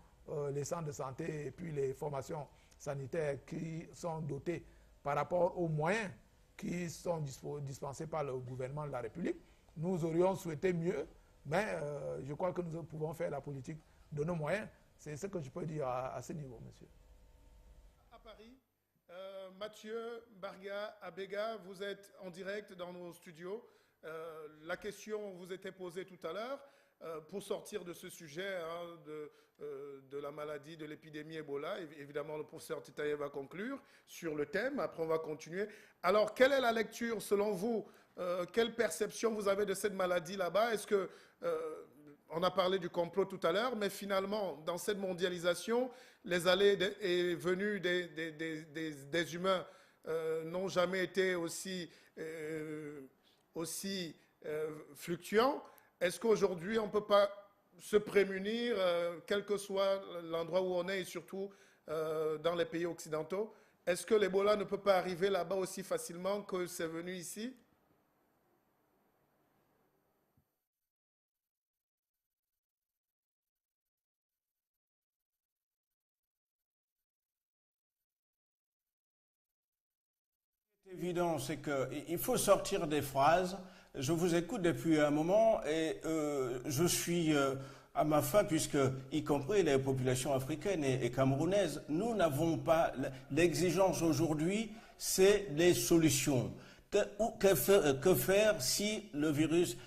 Speaker 4: les centres de santé et puis les formations sanitaires qui sont dotés par rapport aux moyens qui sont dispensés par le gouvernement de la République. Nous aurions souhaité mieux, mais je crois que nous pouvons faire la politique de nos moyens. C'est ce que je peux dire à ce niveau, monsieur.
Speaker 1: À Paris, Mathieu Barga Abega, vous êtes en direct dans nos studios. La question vous était posée tout à l'heure. Pour sortir de ce sujet de la maladie, de l'épidémie Ebola, évidemment le professeur Titaye va conclure sur le thème, après on va continuer. Alors, quelle est la lecture selon vous? Quelle perception vous avez de cette maladie là-bas? Est-ce que, on a parlé du complot tout à l'heure, mais finalement, dans cette mondialisation, les allées et venues des humains n'ont jamais été aussi fluctuants. Est-ce qu'aujourd'hui, on ne peut pas se prémunir, quel que soit l'endroit où on est, et surtout dans les pays occidentaux? Est-ce que l'Ebola ne peut pas arriver là-bas aussi facilement que c'est venu ici?
Speaker 5: Ce qui est évident, c'est qu'il faut sortir des phrases. Je vous écoute depuis un moment et je suis à ma fin, puisque, y compris les populations africaines et camerounaises, nous n'avons pas l'exigence aujourd'hui, c'est les solutions. Que faire si le virus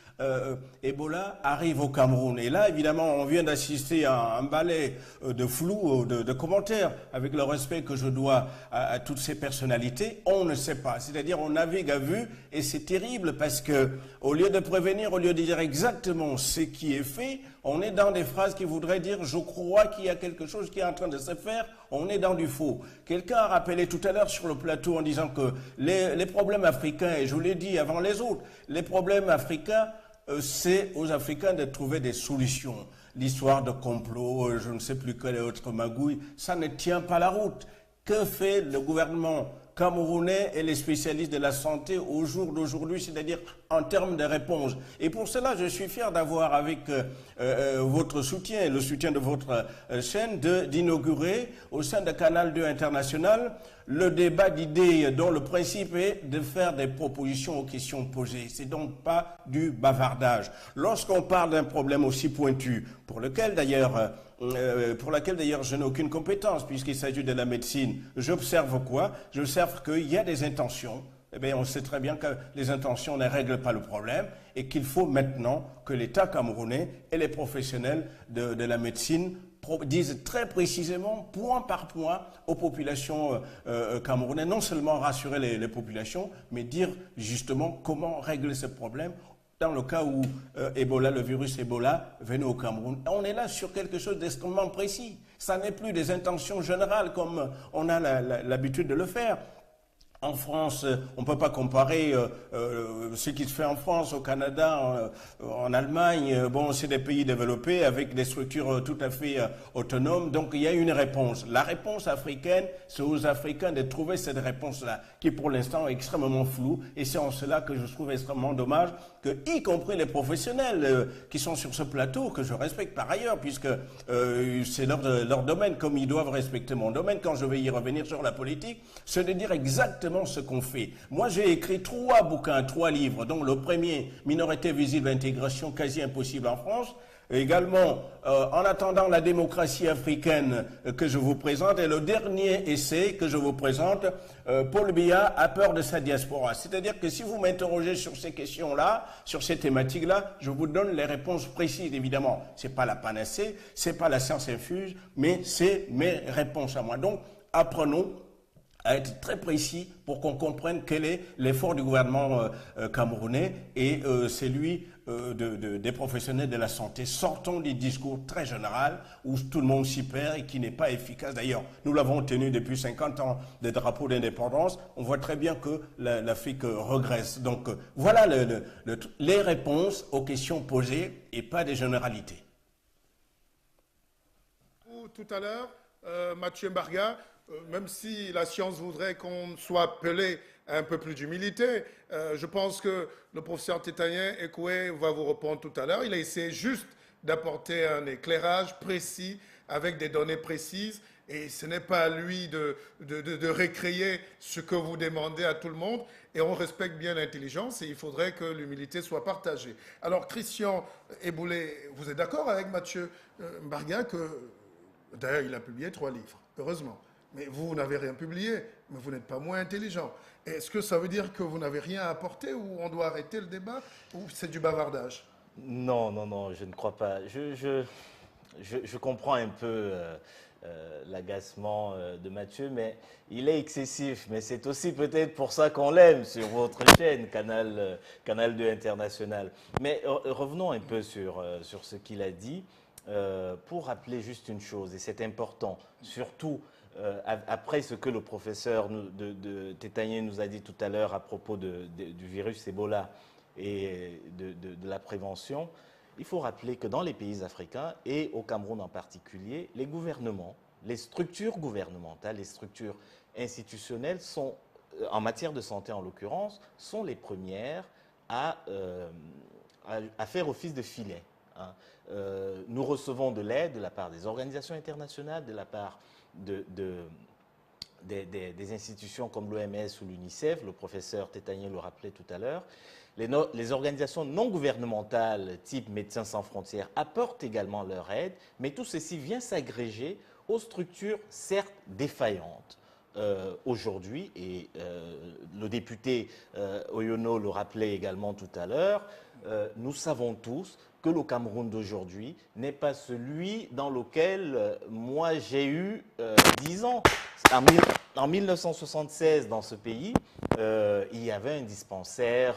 Speaker 5: Ebola arrive au Cameroun? Et là, évidemment, on vient d'assister à un balai de flou, de commentaires, avec le respect que je dois à toutes ces personnalités. On ne sait pas. C'est-à-dire, on navigue à vue, et c'est terrible parce que, au lieu de prévenir, au lieu de dire exactement ce qui est fait, on est dans des phrases qui voudraient dire « je crois qu'il y a quelque chose qui est en train de se faire », on est dans du faux. Quelqu'un a rappelé tout à l'heure sur le plateau en disant que les problèmes africains, et je vous l'ai dit avant les autres, les problèmes africains, c'est aux Africains de trouver des solutions. L'histoire de complot, je ne sais plus quelle autre magouille, ça ne tient pas la route. Que fait le gouvernement camerounais et les spécialistes de la santé au jour d'aujourd'hui, c'est-à-dire en termes de réponse. Et pour cela, je suis fier d'avoir, avec votre soutien, le soutien de votre chaîne, d'inaugurer au sein de Canal 2 International le débat d'idées dont le principe est de faire des propositions aux questions posées. C'est donc pas du bavardage. Lorsqu'on parle d'un problème aussi pointu, pour lequel d'ailleurs je n'ai aucune compétence puisqu'il s'agit de la médecine, j'observe quoi? J'observe qu'il y a des intentions. Eh bien, on sait très bien que les intentions ne règlent pas le problème et qu'il faut maintenant que l'État camerounais et les professionnels de la médecine disent très précisément, point par point, aux populations camerounaises, non seulement rassurer les populations, mais dire justement comment régler ce problème dans le cas où le virus Ebola venait au Cameroun. On est là sur quelque chose d'extrêmement précis. Ça n'est plus des intentions générales comme on a l'habitude de le faire. En France, on ne peut pas comparer ce qui se fait en France, au Canada, en Allemagne. Bon, c'est des pays développés avec des structures tout à fait autonomes. Donc, il y a une réponse. La réponse africaine, c'est aux Africains de trouver cette réponse-là, qui pour l'instant est extrêmement floue. Et c'est en cela que je trouve extrêmement dommage que, y compris les professionnels qui sont sur ce plateau, que je respecte par ailleurs, puisque c'est leur domaine, comme ils doivent respecter mon domaine, quand je vais y revenir sur la politique, c'est de dire exactement ce qu'on fait. Moi, j'ai écrit 3 bouquins, 3 livres, dont le premier, Minorité visible, intégration quasi impossible en France. Également, en attendant la démocratie africaine que je vous présente, et le dernier essai que je vous présente, Paul Biya a peur de sa diaspora. C'est-à-dire que si vous m'interrogez sur ces questions-là, sur ces thématiques-là, je vous donne les réponses précises, évidemment. C'est pas la panacée, c'est pas la science infuse, mais c'est mes réponses à moi. Donc, apprenons à être très précis pour qu'on comprenne quel est l'effort du gouvernement camerounais et celui des professionnels de la santé. Sortons des discours très généraux où tout le monde s'y perd et qui n'est pas efficace. D'ailleurs, nous l'avons tenu depuis 50 ans des drapeaux d'indépendance. On voit très bien que l'Afrique regresse. Donc voilà les réponses aux questions posées et pas des généralités.
Speaker 1: Tout à l'heure, Mathieu Mbarga, même si la science voudrait qu'on soit appelé à un peu plus d'humilité, je pense que le professeur Tétayen Ekoué va vous répondre tout à l'heure. Il a essayé juste d'apporter un éclairage précis avec des données précises et ce n'est pas à lui de récréer ce que vous demandez à tout le monde et on respecte bien l'intelligence et il faudrait que l'humilité soit partagée. Alors Christian Eboulé, vous êtes d'accord avec Mathieu Mbarga que, d'ailleurs il a publié 3 livres, heureusement. Mais vous n'avez rien publié, mais vous n'êtes pas moins intelligent. Est-ce que ça veut dire que vous n'avez rien à apporter ou on doit arrêter le débat ou c'est du bavardage?
Speaker 2: Non, non, non, je ne crois pas. Je comprends un peu l'agacement de Mathieu, mais il est excessif. Mais c'est aussi peut-être pour ça qu'on l'aime sur votre chaîne, Canal 2 International. Mais revenons un peu sur ce qu'il a dit pour rappeler juste une chose, et c'est important, surtout après ce que le professeur de Tétayen nous a dit tout à l'heure à propos du virus Ebola et de la prévention, il faut rappeler que dans les pays africains et au Cameroun en particulier, les gouvernements, les structures gouvernementales, les structures institutionnelles sont, en matière de santé en l'occurrence, sont les premières à faire office de filet. Hein. Nous recevons de l'aide de la part des organisations internationales, de la part des institutions comme l'OMS ou l'UNICEF, le professeur Tétayen le rappelait tout à l'heure. Les organisations non gouvernementales type Médecins sans frontières apportent également leur aide, mais tout ceci vient s'agréger aux structures certes défaillantes. Aujourd'hui, et le député Oyono le rappelait également tout à l'heure, nous savons tous que le Cameroun d'aujourd'hui n'est pas celui dans lequel moi j'ai eu 10 ans. En 1976, dans ce pays, il y avait un dispensaire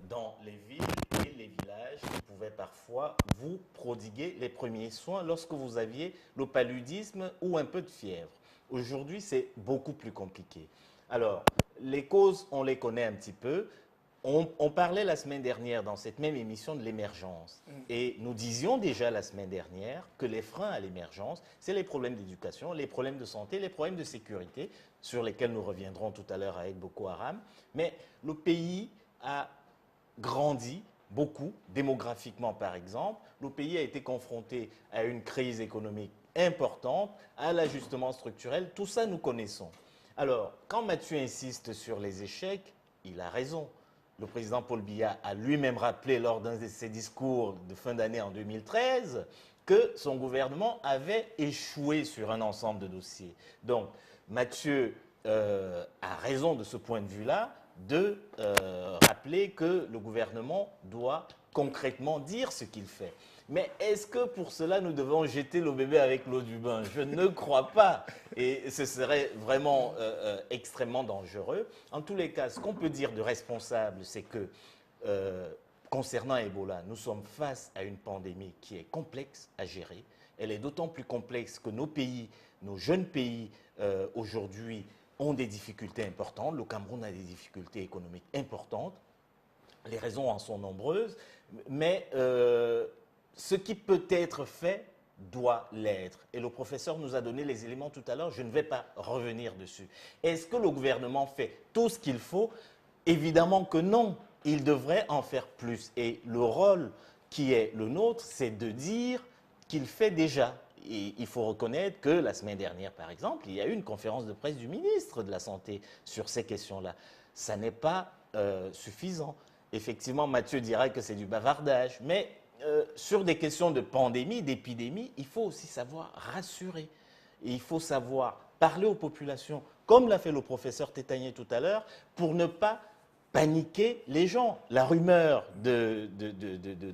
Speaker 2: dans les villes et les villages qui pouvait parfois vous prodiguer les premiers soins lorsque vous aviez le paludisme ou un peu de fièvre. Aujourd'hui, c'est beaucoup plus compliqué. Alors, les causes, on les connaît un petit peu. On parlait la semaine dernière dans cette même émission de l'émergence. Et nous disions déjà la semaine dernière que les freins à l'émergence, c'est les problèmes d'éducation, les problèmes de santé, les problèmes de sécurité, sur lesquels nous reviendrons tout à l'heure avec Boko Haram. Mais le pays a grandi beaucoup, démographiquement par exemple. Le pays a été confronté à une crise économique importante, à l'ajustement structurel. Tout ça, nous connaissons. Alors, quand Mathieu insiste sur les échecs, il a raison. Le président Paul Biya a lui-même rappelé lors d'un de ses discours de fin d'année en 2013 que son gouvernement avait échoué sur un ensemble de dossiers. Donc, Mathieu a raison de ce point de vue-là de rappeler que le gouvernement doit concrètement dire ce qu'il fait. Mais est-ce que pour cela, nous devons jeter le bébé avec l'eau du bain? Je ne crois pas. Et ce serait vraiment extrêmement dangereux. En tous les cas, ce qu'on peut dire de responsable, c'est que concernant Ebola, nous sommes face à une pandémie qui est complexe à gérer. Elle est d'autant plus complexe que nos pays, nos jeunes pays, aujourd'hui, ont des difficultés importantes. Le Cameroun a des difficultés économiques importantes. Les raisons en sont nombreuses. Mais ce qui peut être fait doit l'être. Et le professeur nous a donné les éléments tout à l'heure, je ne vais pas revenir dessus. Est-ce que le gouvernement fait tout ce qu'il faut? Évidemment que non, il devrait en faire plus. Et le rôle qui est le nôtre, c'est de dire qu'il fait déjà. Et il faut reconnaître que la semaine dernière, par exemple, il y a eu une conférence de presse du ministre de la Santé sur ces questions-là. Ça n'est pas suffisant. Effectivement, Mathieu dira que c'est du bavardage, mais sur des questions de pandémie, d'épidémie, il faut aussi savoir rassurer. Et il faut savoir parler aux populations, comme l'a fait le professeur Tétagné tout à l'heure, pour ne pas paniquer les gens. La rumeur de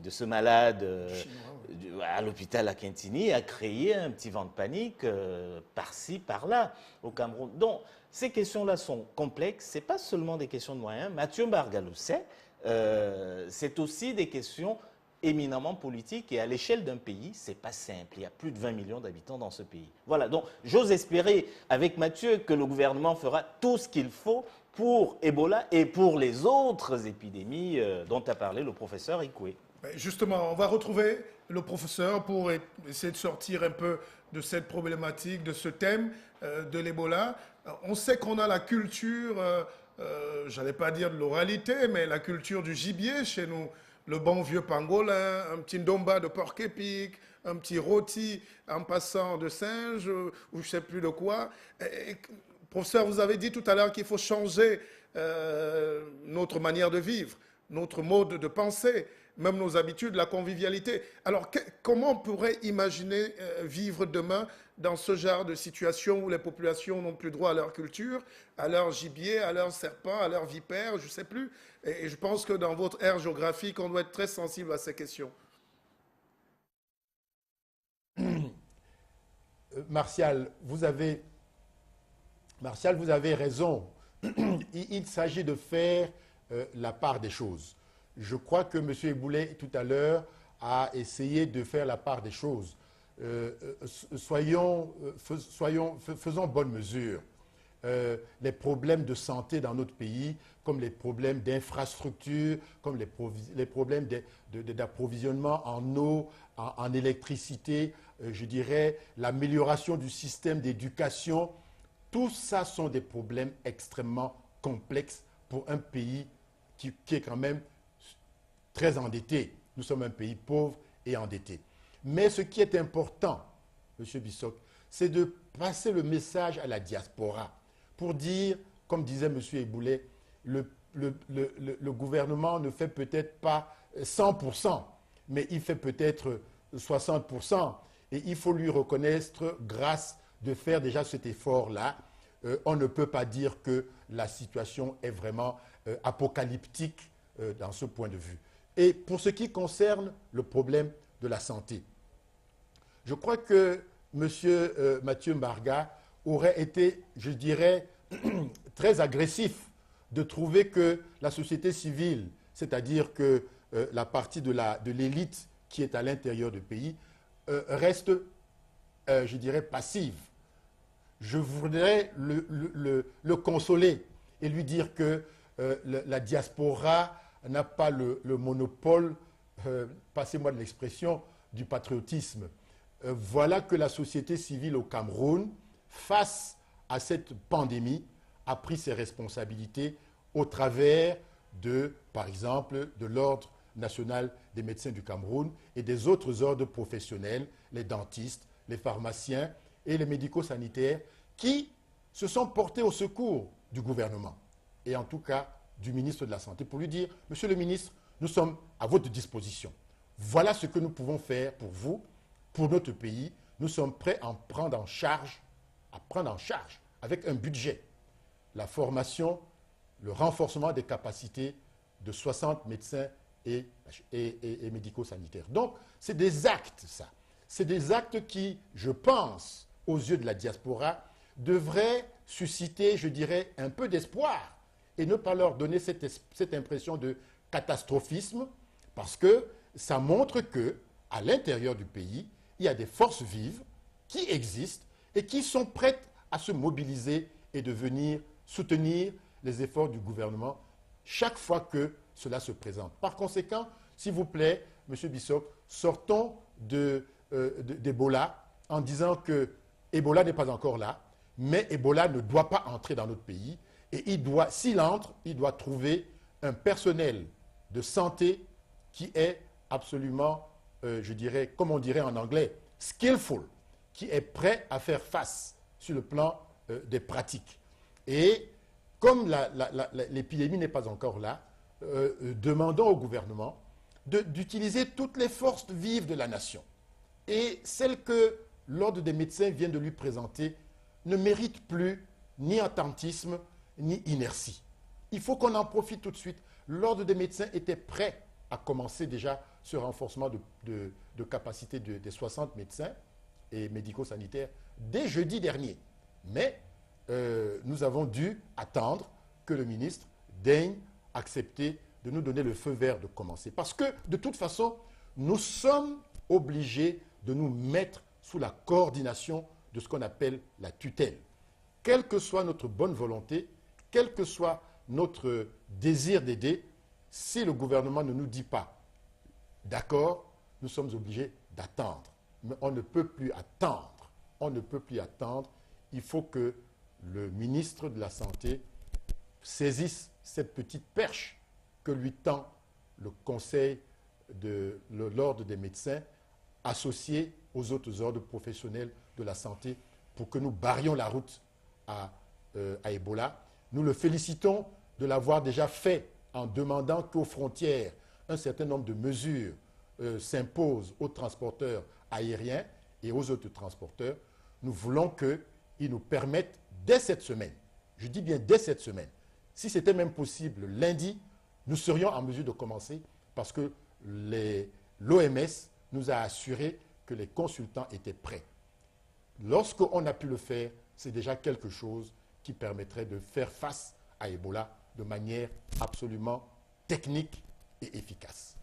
Speaker 2: ce malade à l'hôpital à Kintini a créé un petit vent de panique par-ci, par-là, au Cameroun. Donc, ces questions-là sont complexes. Ce n'est pas seulement des questions de moyens. Mathieu Mbarga le sait. C'est aussi des questions éminemment politiques et à l'échelle d'un pays, ce n'est pas simple. Il y a plus de 20 millions d'habitants dans ce pays. Voilà, donc j'ose espérer avec Mathieu que le gouvernement fera tout ce qu'il faut pour Ebola et pour les autres épidémies dont a parlé le professeur Ikwe.
Speaker 1: Justement, on va retrouver le professeur pour essayer de sortir un peu de cette problématique, de ce thème de l'Ebola. On sait qu'on a la culture, j'allais pas dire de l'oralité, mais la culture du gibier chez nous. Le bon vieux pangolin, un petit ndomba de porc épic, un petit rôti en passant de singe ou je ne sais plus de quoi. Professeur, vous avez dit tout à l'heure qu'il faut changer notre manière de vivre, notre mode de pensée, même nos habitudes, la convivialité. Alors, comment on pourrait imaginer vivre demain dans ce genre de situation où les populations n'ont plus droit à leur culture, à leur gibier, à leurs serpents, à leurs vipères, je ne sais plus. Et je pense que dans votre ère géographique, on doit être très sensible à ces questions.
Speaker 3: Martial, vous avez raison. Il s'agit de faire la part des choses. Je crois que M. Eboulé, tout à l'heure, a essayé de faire la part des choses. Faisons bonne mesure. Les problèmes de santé dans notre pays, comme les problèmes d'infrastructure, comme les problèmes d'approvisionnement en eau, en électricité, je dirais l'amélioration du système d'éducation, tout ça sont des problèmes extrêmement complexes pour un pays qui est quand même très endetté. Nous sommes un pays pauvre et endetté. Mais ce qui est important, M. Bissok, c'est de passer le message à la diaspora pour dire, comme disait M. Eboulé, le gouvernement ne fait peut-être pas 100%, mais il fait peut-être 60%. Et il faut lui reconnaître grâce de faire déjà cet effort-là. On ne peut pas dire que la situation est vraiment apocalyptique dans ce point de vue. Et pour ce qui concerne le problème de la santé, je crois que M. Mathieu Mbarga aurait été, je dirais, très agressif de trouver que la société civile, c'est-à-dire que la partie de l'élite qui est à l'intérieur du pays, reste, je dirais, passive. Je voudrais le consoler et lui dire que la diaspora n'a pas le monopole, passez-moi de l'expression, du patriotisme. Voilà que la société civile au Cameroun, face à cette pandémie, a pris ses responsabilités au travers de, par exemple, de l'Ordre national des médecins du Cameroun et des autres ordres professionnels, les dentistes, les pharmaciens et les médico-sanitaires, qui se sont portés au secours du gouvernement et en tout cas du ministre de la Santé pour lui dire « Monsieur le ministre, nous sommes à votre disposition. Voilà ce que nous pouvons faire pour vous, pour notre pays. Nous sommes prêts à prendre en charge avec un budget la formation, le renforcement des capacités de 60 médecins et médico-sanitaires. » Donc, c'est des actes, ça. C'est des actes qui, je pense, aux yeux de la diaspora, devraient susciter, je dirais, un peu d'espoir et ne pas leur donner cette impression de catastrophisme, parce que ça montre qu'à l'intérieur du pays, il y a des forces vives qui existent et qui sont prêtes à se mobiliser et de venir soutenir les efforts du gouvernement chaque fois que cela se présente. Par conséquent, s'il vous plaît, M. Bissop, sortons d'Ebola en disant que Ebola n'est pas encore là, mais Ebola ne doit pas entrer dans notre pays et s'il entre, il doit trouver un personnel de santé qui est absolument, je dirais, comme on dirait en anglais, skillful, qui est prêt à faire face sur le plan des pratiques. Et comme l'épidémie n'est pas encore là, demandons au gouvernement d'utiliser toutes les forces vives de la nation. Et celles que l'Ordre des médecins vient de lui présenter ne méritent plus ni attentisme, ni inertie. Il faut qu'on en profite tout de suite. L'Ordre des médecins était prêt à commencer déjà ce renforcement de capacité des 60 médecins et médico-sanitaires dès jeudi dernier. Mais nous avons dû attendre que le ministre daigne accepter de nous donner le feu vert de commencer. Parce que, de toute façon, nous sommes obligés de nous mettre sous la coordination de ce qu'on appelle la tutelle. Quelle que soit notre bonne volonté, quel que soit notre désir d'aider, si le gouvernement ne nous dit pas d'accord, nous sommes obligés d'attendre. Mais on ne peut plus attendre. On ne peut plus attendre. Il faut que le ministre de la Santé saisisse cette petite perche que lui tend le conseil de l'ordre des médecins associé aux autres ordres professionnels de la santé pour que nous barrions la route à Ebola. Nous le félicitons de l'avoir déjà fait en demandant qu'aux frontières, un certain nombre de mesures s'imposent aux transporteurs aériens et aux autres transporteurs. Nous voulons qu'ils nous permettent dès cette semaine, je dis bien dès cette semaine, si c'était même possible lundi, nous serions en mesure de commencer parce que l'OMS nous a assuré que les consultants étaient prêts. Lorsqu'on a pu le faire, c'est déjà quelque chose qui permettrait de faire face à Ebola de manière absolument technique et efficace.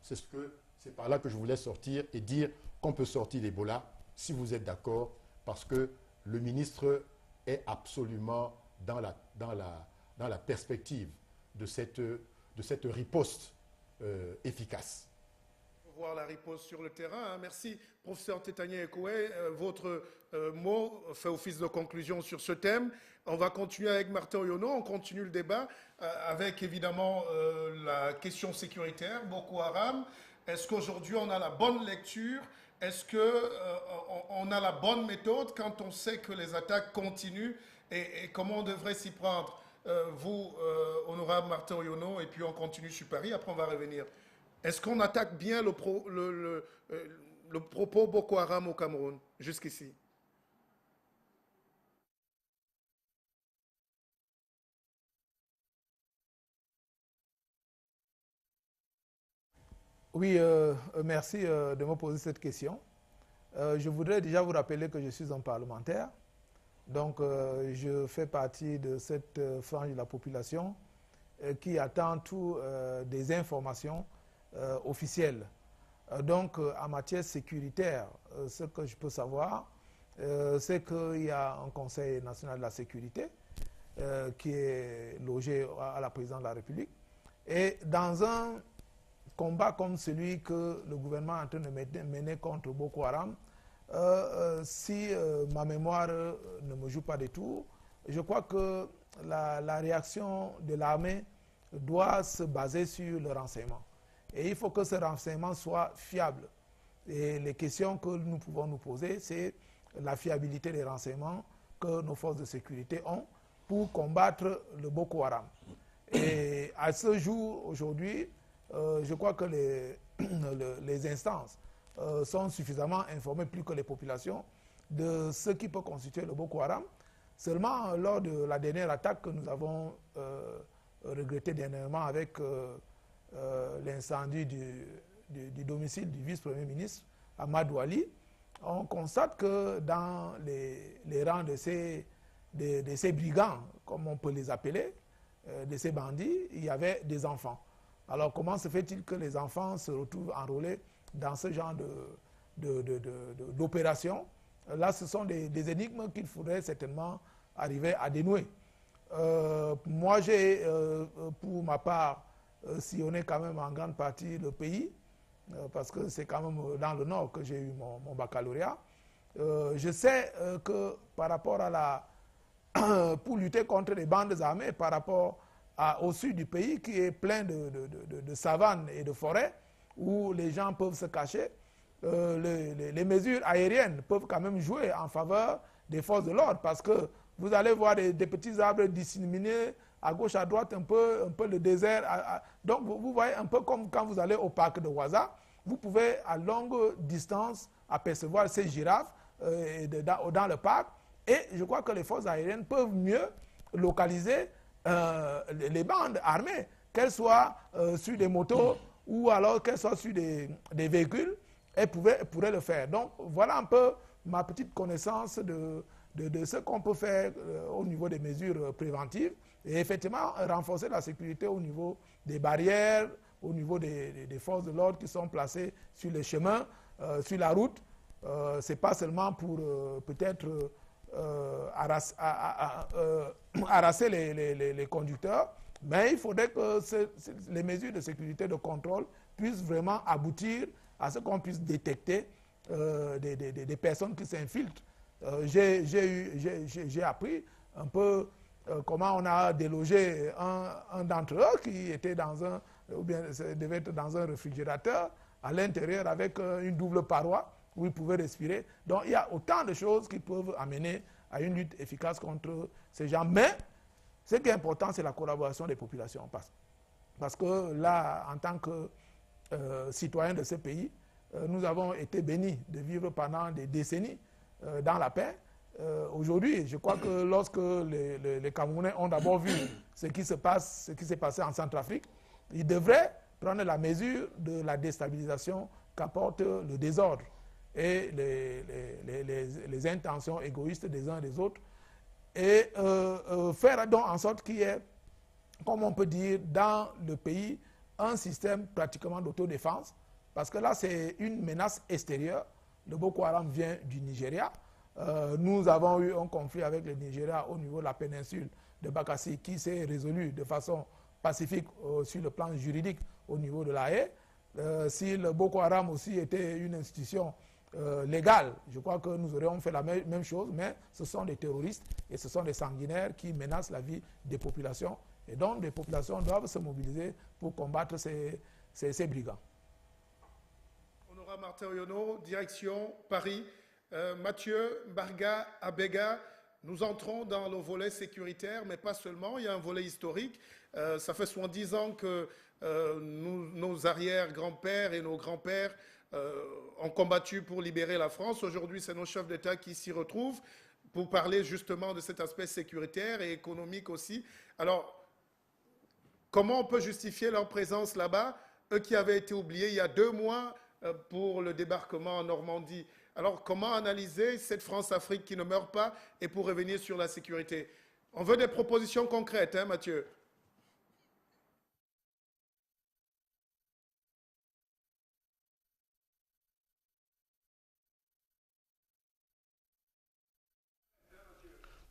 Speaker 3: C'est par là que je voulais sortir et dire qu'on peut sortir d'Ebola, si vous êtes d'accord, parce que le ministre est absolument dans la perspective de cette riposte efficace.
Speaker 1: Voir la riposte sur le terrain. Merci, professeur Tétanier Ekoué. Votre mot fait office de conclusion sur ce thème. On va continuer avec Martin Oyono. On continue le débat avec évidemment la question sécuritaire, Boko Haram. Est-ce qu'aujourd'hui on a la bonne lecture? Est-ce qu'on a la bonne méthode quand on sait que les attaques continuent et comment on devrait s'y prendre? Vous, honorable Martin Oyono, et puis on continue sur Paris, après on va revenir. Est-ce qu'on attaque bien le propos Boko Haram au Cameroun, jusqu'ici?
Speaker 4: Oui, merci de me poser cette question. Je voudrais déjà vous rappeler que je suis un parlementaire. Donc, je fais partie de cette frange de la population qui attend des informations officielles. Donc, en matière sécuritaire, ce que je peux savoir, c'est qu'il y a un Conseil national de la sécurité qui est logé à la présidence de la République. Et dans un combat comme celui que le gouvernement est en train de mener contre Boko Haram, si ma mémoire ne me joue pas des tours, je crois que la réaction de l'armée doit se baser sur le renseignement. Et il faut que ce renseignement soit fiable. Et les questions que nous pouvons nous poser, c'est la fiabilité des renseignements que nos forces de sécurité ont pour combattre le Boko Haram. Et à ce jour, aujourd'hui, je crois que les instances sont suffisamment informées, plus que les populations, de ce qui peut constituer le Boko Haram. Seulement, lors de la dernière attaque que nous avons regrettée dernièrement avec l'incendie du domicile du vice-premier ministre, Amadou Ali, on constate que dans les rangs de ces brigands, comme on peut les appeler, de ces bandits, il y avait des enfants. Alors comment se fait-il que les enfants se retrouvent enrôlés dans ce genre d'opération? Là, ce sont des énigmes qu'il faudrait certainement arriver à dénouer. Moi, j'ai, pour ma part, sillonné quand même en grande partie le pays, parce que c'est quand même dans le nord que j'ai eu mon baccalauréat. Je sais que par rapport à pour lutter contre les bandes armées, par rapport au sud du pays qui est plein de savanes et de forêts, où les gens peuvent se cacher, les mesures aériennes peuvent quand même jouer en faveur des forces de l'ordre, parce que vous allez voir des petits arbres disséminés à gauche, à droite, un peu le désert. Donc vous voyez un peu comme quand vous allez au parc de Ouaza, vous pouvez à longue distance apercevoir ces girafes dans le parc. Et je crois que les forces aériennes peuvent mieux localiser les bandes armées, qu'elles soient sur des motos ou alors qu'elles soient sur des véhicules, elles pourraient le faire. Donc voilà un peu ma petite connaissance de ce qu'on peut faire au niveau des mesures préventives et effectivement renforcer la sécurité au niveau des barrières, au niveau des forces de l'ordre qui sont placées sur les chemins, sur la route. Ce n'est pas seulement pour peut-être harasser les conducteurs, mais il faudrait que les mesures de sécurité, de contrôle puissent vraiment aboutir à ce qu'on puisse détecter des personnes qui s'infiltrent. J'ai appris un peu comment on a délogé un d'entre eux qui était ou bien devait être dans un réfrigérateur à l'intérieur avec une double paroi où il pouvait respirer. Donc il y a autant de choses qui peuvent amener à une lutte efficace contre ces gens. Mais ce qui est important, c'est la collaboration des populations. Parce que là, en tant que citoyens de ce pays, nous avons été bénis de vivre pendant des décennies dans la paix. Aujourd'hui, je crois que lorsque les Camerounais ont d'abord vu ce qui s'est passé en Centrafrique, ils devraient prendre la mesure de la déstabilisation qu'apporte le désordre et les intentions égoïstes des uns et des autres, et faire donc en sorte qu'il y ait, comme on peut dire, dans le pays, un système pratiquement d'autodéfense, parce que là, c'est une menace extérieure. Le Boko Haram vient du Nigeria. Nous avons eu un conflit avec le Nigeria au niveau de la péninsule de Bakassi qui s'est résolu de façon pacifique sur le plan juridique au niveau de la Haye. Si le Boko Haram aussi était une institution légale, je crois que nous aurions fait la même chose, mais ce sont des terroristes et ce sont des sanguinaires qui menacent la vie des populations. Et donc, les populations doivent se mobiliser pour combattre ces brigands.
Speaker 1: Honorable Martin Oyono, direction Paris. Mathieu Barga Abega, nous entrons dans le volet sécuritaire, mais pas seulement, il y a un volet historique. Ça fait 70 ans que nos arrière-grands-pères et nos grands-pères ont combattu pour libérer la France. Aujourd'hui, c'est nos chefs d'État qui s'y retrouvent pour parler justement de cet aspect sécuritaire et économique aussi. Alors, comment on peut justifier leur présence là-bas, eux qui avaient été oubliés il y a 2 mois pour le débarquement en Normandie? Alors, comment analyser cette France-Afrique qui ne meurt pas et pour revenir sur la sécurité? On veut des propositions concrètes, hein, Mathieu?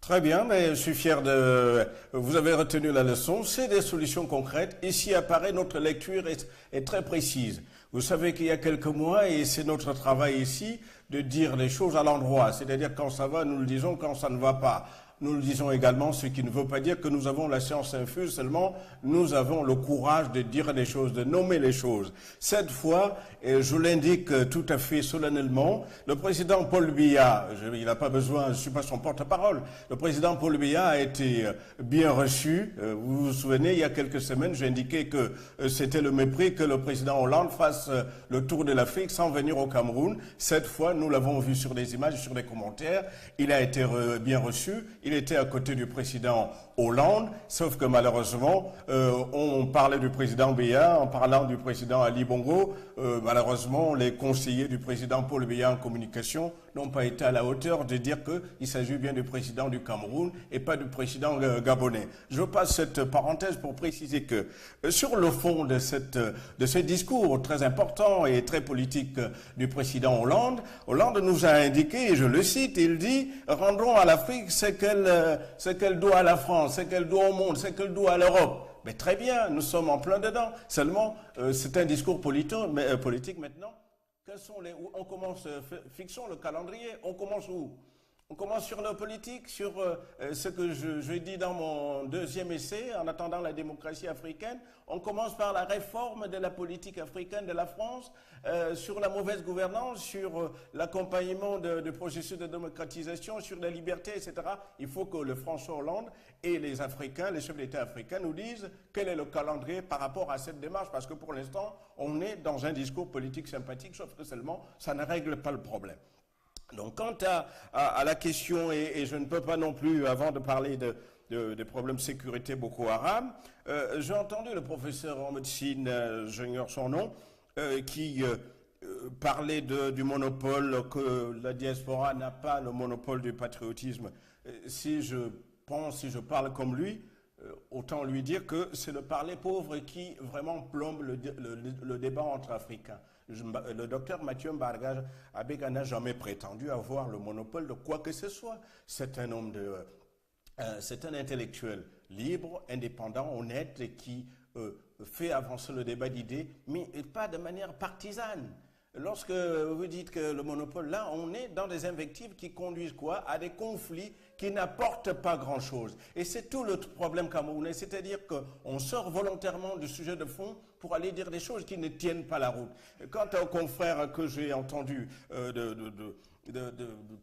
Speaker 5: Très bien, mais je suis fier de... Vous avez retenu la leçon, c'est des solutions concrètes. Ici apparaît notre lecture est très précise. Vous savez qu'il y a quelques mois, et c'est notre travail ici, de dire les choses à l'endroit. C'est-à-dire quand ça va, nous le disons, quand ça ne va pas. Nous le disons également, ce qui ne veut pas dire que nous avons la science infuse, seulement nous avons le courage de dire les choses, de nommer les choses. Cette fois, et je l'indique tout à fait solennellement, le président Paul Biya, il n'a pas besoin, je ne suis pas son porte-parole, le président Paul Biya a été bien reçu. Vous vous souvenez, il y a quelques semaines, j'ai indiqué que c'était le mépris que le président Hollande fasse le tour de l'Afrique sans venir au Cameroun. Cette fois, nous l'avons vu sur des images, sur des commentaires, il a été bien reçu. Il était à côté du président Hollande, sauf que malheureusement, on parlait du président Biya en parlant du président Ali Bongo. Malheureusement, les conseillers du président Paul Biya en communication n'ont pas été à la hauteur de dire qu'il s'agit bien du président du Cameroun et pas du président gabonais. Je passe cette parenthèse pour préciser que sur le fond de ce discours très important et très politique du président Hollande, Hollande nous a indiqué, et je le cite, il dit « Rendons à l'Afrique ce qu'elle doit à la France, ce qu'elle doit au monde, ce qu'elle doit à l'Europe ». Mais très bien, nous sommes en plein dedans. Seulement, c'est un discours politique maintenant. Quels sont on commence, fixons le calendrier, on commence où? On commence sur le politique, sur ce que je dis dans mon deuxième essai, en attendant la démocratie africaine. On commence par la réforme de la politique africaine de la France, sur la mauvaise gouvernance, sur l'accompagnement du processus de démocratisation, sur la liberté, etc. Il faut que le François Hollande et les Africains, les chefs d'État africains, nous disent quel est le calendrier par rapport à cette démarche, parce que pour l'instant, on est dans un discours politique sympathique, sauf que seulement, ça ne règle pas le problème. Donc, quant à la question, et je ne peux pas non plus, avant de parler des problèmes de sécurité Boko Haram, j'ai entendu le professeur en médecine, j'ignore son nom, qui parlait du monopole, que la diaspora n'a pas le monopole du patriotisme. Si je parle comme lui, autant lui dire que c'est le parler pauvre qui vraiment plombe le débat entre Africains. Le docteur Mathieu Mbargane Abega n'a jamais prétendu avoir le monopole de quoi que ce soit. C'est un homme c'est un intellectuel libre, indépendant, honnête et qui fait avancer le débat d'idées, mais pas de manière partisane. Lorsque vous dites que le monopole, là, on est dans des invectives qui conduisent quoi? À des conflits qui n'apportent pas grand-chose. Et c'est tout le problème camerounais, c'est-à-dire qu'on sort volontairement du sujet de fond pour aller dire des choses qui ne tiennent pas la route. Quant aux confrères que j'ai entendus de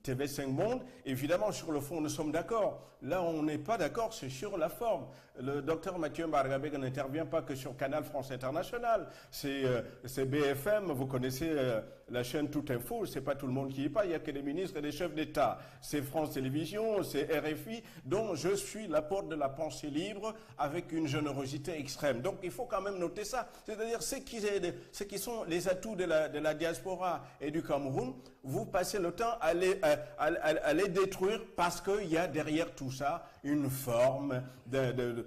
Speaker 5: TV5 Monde, évidemment, sur le fond, nous sommes d'accord. Là, on n'est pas d'accord, c'est sur la forme. Le docteur Mathieu Mbargane n'intervient pas que sur Canal France International. C'est BFM, vous connaissez la chaîne Tout Info, c'est pas tout le monde qui y est pas, il n'y a que les ministres et les chefs d'État. C'est France Télévisions, c'est RFI, dont je suis la porte de la pensée libre avec une générosité extrême. Donc, il faut quand même noter ça. C'est-à-dire, ce qui sont les atouts de la diaspora et du Cameroun, vous passez le temps à les détruire parce qu'il y a derrière tout ça une forme de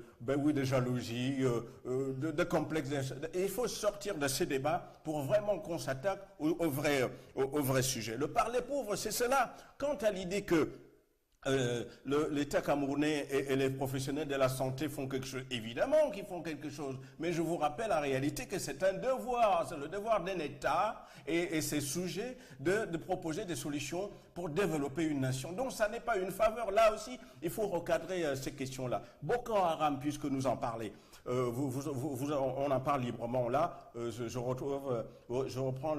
Speaker 5: jalousie, de complexe. Et il faut sortir de ces débats pour vraiment qu'on s'attaque au vrai sujet. Le parler pauvre, c'est cela. Quant à l'idée que l'État camerounais et les professionnels de la santé font quelque chose, évidemment qu'ils font quelque chose, mais je vous rappelle en réalité que c'est un devoir, c'est le devoir d'un État et ses sujets de proposer des solutions pour développer une nation. Donc ça n'est pas une faveur, là aussi il faut recadrer ces questions-là. Boko Haram, puisque nous en parlez, on en parle librement là, je reprends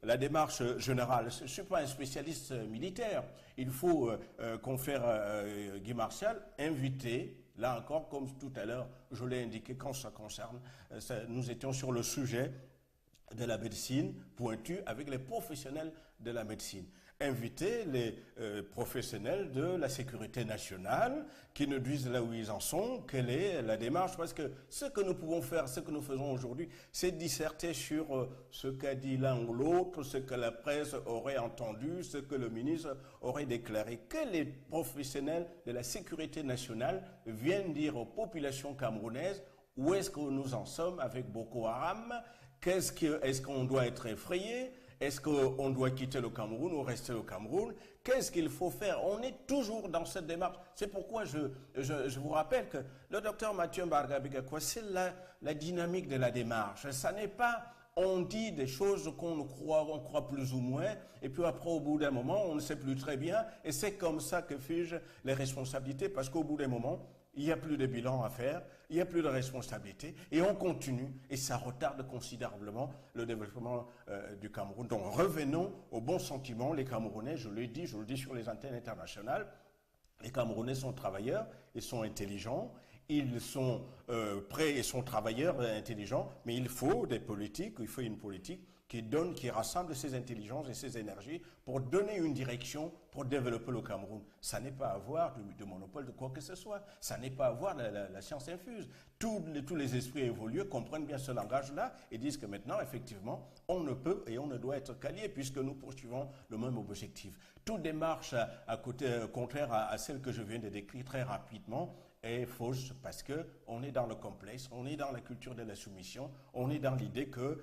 Speaker 5: la démarche générale. Je ne suis pas un spécialiste militaire. Il faut, confrère Guy Martial, inviter, là encore, comme tout à l'heure, je l'ai indiqué quand ça concerne, nous étions sur le sujet de la médecine pointue avec les professionnels de la médecine. Inviter les professionnels de la sécurité nationale qui nous disent là où ils en sont, quelle est la démarche, parce que ce que nous pouvons faire, ce que nous faisons aujourd'hui, c'est disserter sur ce qu'a dit l'un ou l'autre, ce que la presse aurait entendu, ce que le ministre aurait déclaré. Que les professionnels de la sécurité nationale viennent dire aux populations camerounaises où est-ce que nous en sommes avec Boko Haram, est-ce qu'on doit être effrayé? Est-ce qu'on doit quitter le Cameroun ou rester au Cameroun? Qu'est-ce qu'il faut faire? On est toujours dans cette démarche. C'est pourquoi je vous rappelle que le docteur Mathieu Mbarga Bigakwa, c'est la dynamique de la démarche. Ça n'est pas... On dit des choses qu'on croit plus ou moins, et puis après, au bout d'un moment, on ne sait plus très bien, et c'est comme ça que figent les responsabilités, parce qu'au bout d'un moment, il n'y a plus de bilan à faire, il n'y a plus de responsabilité, et on continue, et ça retarde considérablement le développement du Cameroun. Donc revenons au bon sentiment. Les Camerounais, je le dis sur les antennes internationales, les Camerounais sont travailleurs, ils sont intelligents, ils sont prêts et sont travailleurs et intelligents, mais il faut des politiques, il faut une politique qui rassemble ces intelligences et ces énergies pour donner une direction, pour développer le Cameroun. Ça n'est pas avoir de monopole de quoi que ce soit, ça n'est pas avoir la science infuse. Tous les esprits évolués comprennent bien ce langage-là et disent que maintenant, effectivement, on ne peut et on ne doit être qu'alliés puisque nous poursuivons le même objectif. Toute démarche contraire à celle que je viens de décrire très rapidement est fausse parce qu'on est dans le complexe, on est dans la culture de la soumission, on est dans l'idée que,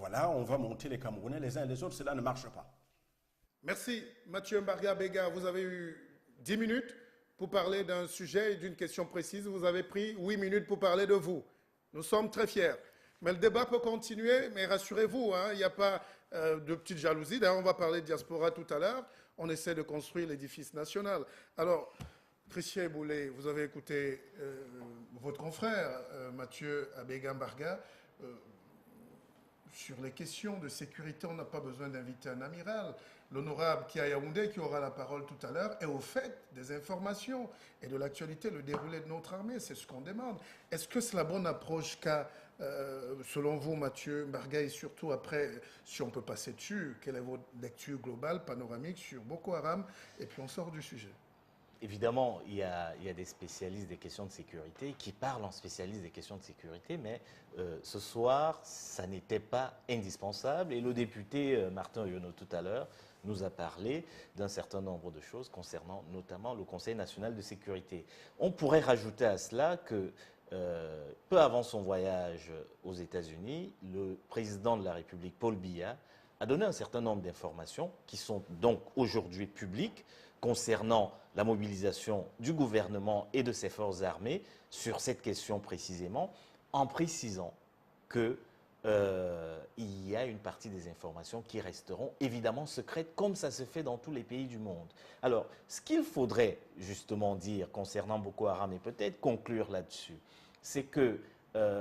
Speaker 5: voilà, on va monter les Camerounais les uns les autres, cela ne marche pas.
Speaker 1: Merci. Mathieu Mbarga Bega, vous avez eu 10 minutes pour parler d'un sujet et d'une question précise. Vous avez pris 8 minutes pour parler de vous. Nous sommes très fiers. Mais le débat peut continuer, mais rassurez-vous, il n'y a pas de petite jalousie. D'ailleurs, on va parler de diaspora tout à l'heure. On essaie de construire l'édifice national. Alors, Christian Boulet, vous avez écouté votre confrère, Mathieu Abega Mbarga. Sur les questions de sécurité, on n'a pas besoin d'inviter un amiral. L'honorable Kia Yaoundé, qui aura la parole tout à l'heure, est au fait des informations et de l'actualité, le déroulé de notre armée. C'est ce qu'on demande. Est-ce que c'est la bonne approche qu'a, selon vous, Mathieu Mbarga, et surtout après, si on peut passer dessus, quelle est votre lecture globale, panoramique sur Boko Haram? Et puis on sort du sujet.
Speaker 2: Évidemment, il y a des spécialistes des questions de sécurité qui parlent en spécialistes des questions de sécurité, mais ce soir, ça n'était pas indispensable. Et le député Martin Oyono, tout à l'heure, nous a parlé d'un certain nombre de choses concernant notamment le Conseil national de sécurité. On pourrait rajouter à cela que peu avant son voyage aux États-Unis, le président de la République, Paul Biya, a donné un certain nombre d'informations qui sont donc aujourd'hui publiques concernant la mobilisation du gouvernement et de ses forces armées sur cette question précisément, en précisant que il y a une partie des informations qui resteront évidemment secrètes, comme ça se fait dans tous les pays du monde. Alors, ce qu'il faudrait justement dire concernant Boko Haram, et peut-être conclure là-dessus, c'est que,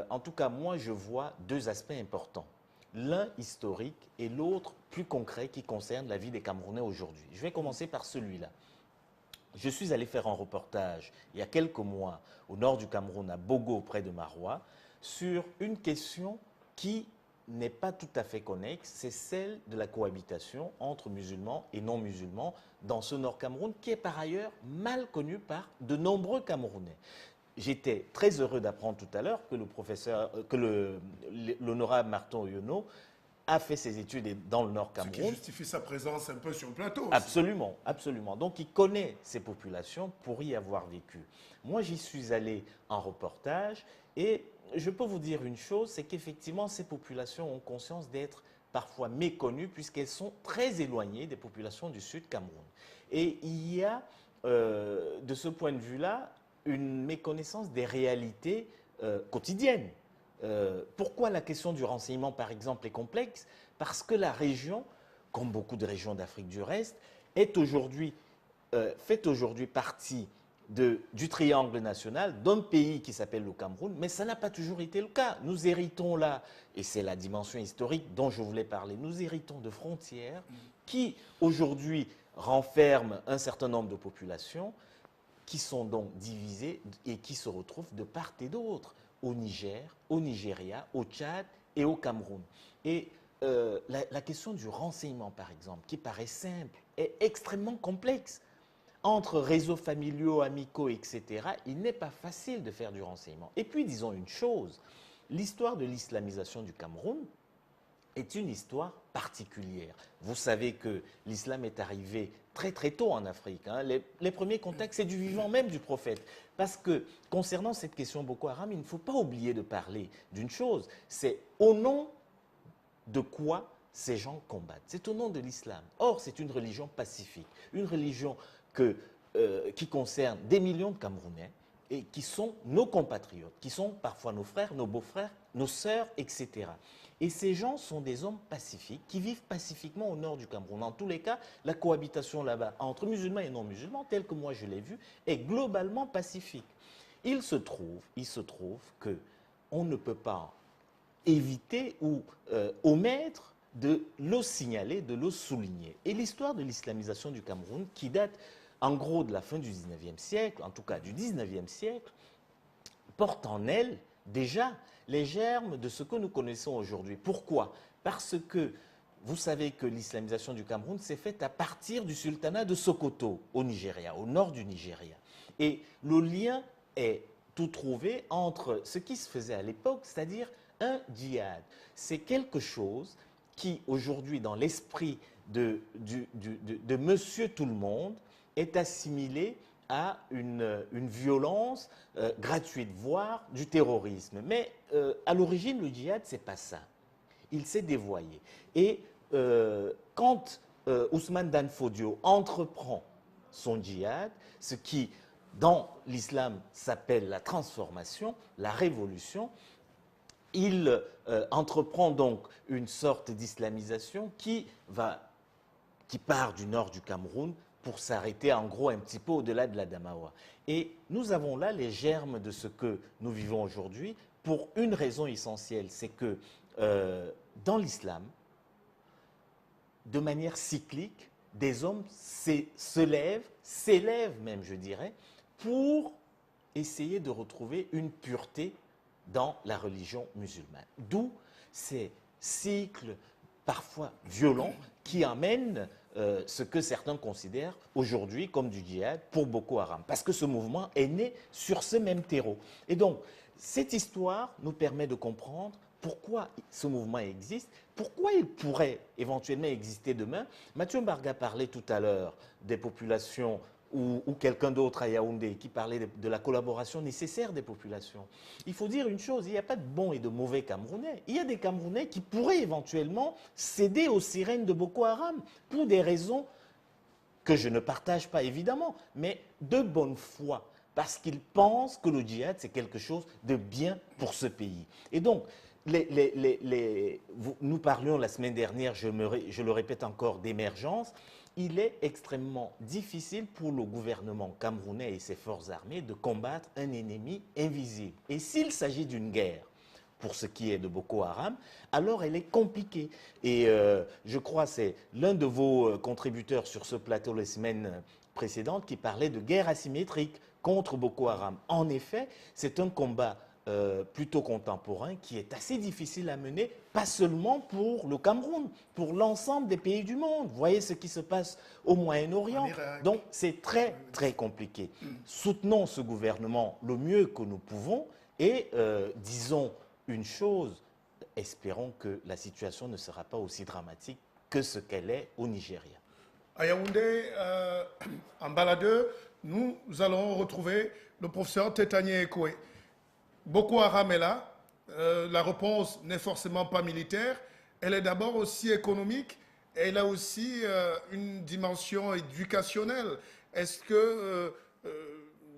Speaker 2: en tout cas, moi, je vois deux aspects importants. L'un historique et l'autre plus concret qui concerne la vie des Camerounais aujourd'hui. Je vais commencer par celui-là. Je suis allé faire un reportage il y a quelques mois au nord du Cameroun, à Bogo, près de Maroua, sur une question qui n'est pas tout à fait connexe, c'est celle de la cohabitation entre musulmans et non-musulmans dans ce nord Cameroun, qui est par ailleurs mal connu par de nombreux Camerounais. J'étais très heureux d'apprendre tout à l'heure que l'honorable Martin Oyono a fait ses études dans le Nord Cameroun.
Speaker 1: Ce qui justifie sa présence un peu sur le plateau aussi.
Speaker 2: Absolument, absolument. Donc il connaît ces populations pour y avoir vécu. Moi, j'y suis allé en reportage et je peux vous dire une chose, c'est qu'effectivement, ces populations ont conscience d'être parfois méconnues puisqu'elles sont très éloignées des populations du Sud Cameroun. Et il y a, de ce point de vue-là, une méconnaissance des réalités quotidiennes. Pourquoi la question du renseignement, par exemple, est complexe? Parce que la région, comme beaucoup de régions d'Afrique du reste, fait aujourd'hui partie du triangle national d'un pays qui s'appelle le Cameroun, mais ça n'a pas toujours été le cas. Nous héritons là, et c'est la dimension historique dont je voulais parler, nous héritons de frontières qui aujourd'hui renferment un certain nombre de populations qui sont donc divisées et qui se retrouvent de part et d'autre, au Niger, au Nigeria, au Tchad et au Cameroun. Et la question du renseignement, par exemple, qui paraît simple, est extrêmement complexe. Entre réseaux familiaux, amicaux, etc., il n'est pas facile de faire du renseignement. Et puis, disons une chose, l'histoire de l'islamisation du Cameroun est une histoire particulière. Vous savez que l'islam est arrivé très très tôt en Afrique. Les premiers contacts, c'est du vivant même du prophète. Parce que concernant cette question Boko Haram, il ne faut pas oublier de parler d'une chose, c'est au nom de quoi ces gens combattent. C'est au nom de l'islam. Or, c'est une religion pacifique, une religion qui concerne des millions de Camerounais et qui sont nos compatriotes, qui sont parfois nos frères, nos beaux-frères, nos sœurs, etc. Et ces gens sont des hommes pacifiques qui vivent pacifiquement au nord du Cameroun. En tous les cas, la cohabitation là-bas entre musulmans et non-musulmans, telle que moi je l'ai vue, est globalement pacifique. Il se trouve que on ne peut pas éviter ou omettre de le signaler, de le souligner. Et l'histoire de l'islamisation du Cameroun, qui date en gros de la fin du 19e siècle, en tout cas du 19e siècle, porte en elle déjà les germes de ce que nous connaissons aujourd'hui. Pourquoi? Parce que vous savez que l'islamisation du Cameroun s'est faite à partir du sultanat de Sokoto, au Nigeria, au nord du Nigeria. Et le lien est tout trouvé entre ce qui se faisait à l'époque, c'est-à-dire un djihad. C'est quelque chose qui, aujourd'hui, dans l'esprit de Monsieur Tout-le-Monde, est assimilé à une violence gratuite, voire du terrorisme. Mais à l'origine, le djihad, ce n'est pas ça. Il s'est dévoyé. Et quand Ousmane Dan Fodio entreprend son djihad, ce qui, dans l'islam, s'appelle la transformation, la révolution, il entreprend donc une sorte d'islamisation qui part du nord du Cameroun pour s'arrêter en gros un petit peu au-delà de la Damawa. Et nous avons là les germes de ce que nous vivons aujourd'hui pour une raison essentielle, c'est que dans l'islam, de manière cyclique, des hommes s'élèvent même, je dirais, pour essayer de retrouver une pureté dans la religion musulmane. D'où ces cycles parfois violents qui amènent ce que certains considèrent aujourd'hui comme du djihad pour Boko Haram. Parce que ce mouvement est né sur ce même terreau. Et donc, cette histoire nous permet de comprendre pourquoi ce mouvement existe, pourquoi il pourrait éventuellement exister demain. Mathieu Mbarga parlait tout à l'heure des populations ou quelqu'un d'autre à Yaoundé qui parlait de la collaboration nécessaire des populations. Il faut dire une chose, il n'y a pas de bons et de mauvais Camerounais. Il y a des Camerounais qui pourraient éventuellement céder aux sirènes de Boko Haram pour des raisons que je ne partage pas évidemment, mais de bonne foi, parce qu'ils pensent que le djihad c'est quelque chose de bien pour ce pays. Et donc, nous parlions la semaine dernière, je le répète encore, d'émergence. Il est extrêmement difficile pour le gouvernement camerounais et ses forces armées de combattre un ennemi invisible. Et s'il s'agit d'une guerre, pour ce qui est de Boko Haram, alors elle est compliquée. Et je crois que c'est l'un de vos contributeurs sur ce plateau les semaines précédentes qui parlait de guerre asymétrique contre Boko Haram. En effet, c'est un combat plutôt contemporain qui est assez difficile à mener, pas seulement pour le Cameroun, pour l'ensemble des pays du monde. Vous voyez ce qui se passe au Moyen-Orient. Donc c'est très très compliqué. Soutenons ce gouvernement le mieux que nous pouvons et disons une chose, espérons que la situation ne sera pas aussi dramatique que ce qu'elle est au Nigeria.
Speaker 1: À Yaoundé, en baladeur, nous allons retrouver le professeur Tétanié Ekoué. Boko Haram est là. La réponse n'est forcément pas militaire. Elle est d'abord aussi économique. Elle a aussi une dimension éducationnelle. Est-ce que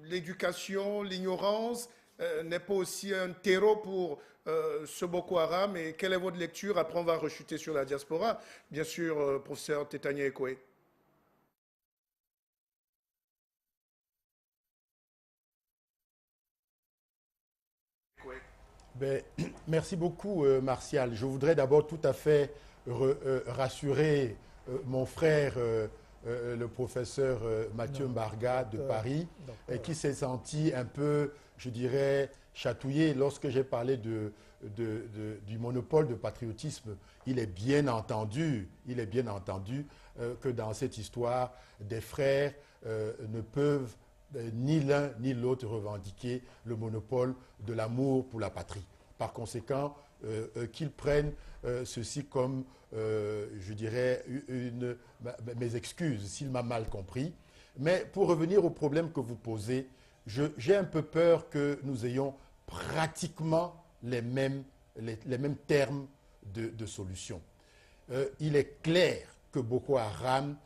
Speaker 1: l'éducation, l'ignorance n'est pas aussi un terreau pour ce Boko Haram? Et quelle est votre lecture? Après, on va rechuter sur la diaspora. Bien sûr, professeur Tétanié Ekoué.
Speaker 3: Ben, merci beaucoup, Martial. Je voudrais d'abord tout à fait rassurer mon frère, le professeur Mathieu Mbarga de Paris, qui s'est senti un peu, je dirais, chatouillé lorsque j'ai parlé du monopole de patriotisme. Il est bien entendu que dans cette histoire, des frères ne peuvent ni l'un ni l'autre revendiquer le monopole de l'amour pour la patrie. Par conséquent, qu'ils prennent ceci comme, je dirais, mes excuses s'il m'a mal compris. Mais pour revenir au problème que vous posez, j'ai un peu peur que nous ayons pratiquement les mêmes termes de solution. il est clair que Boko Haram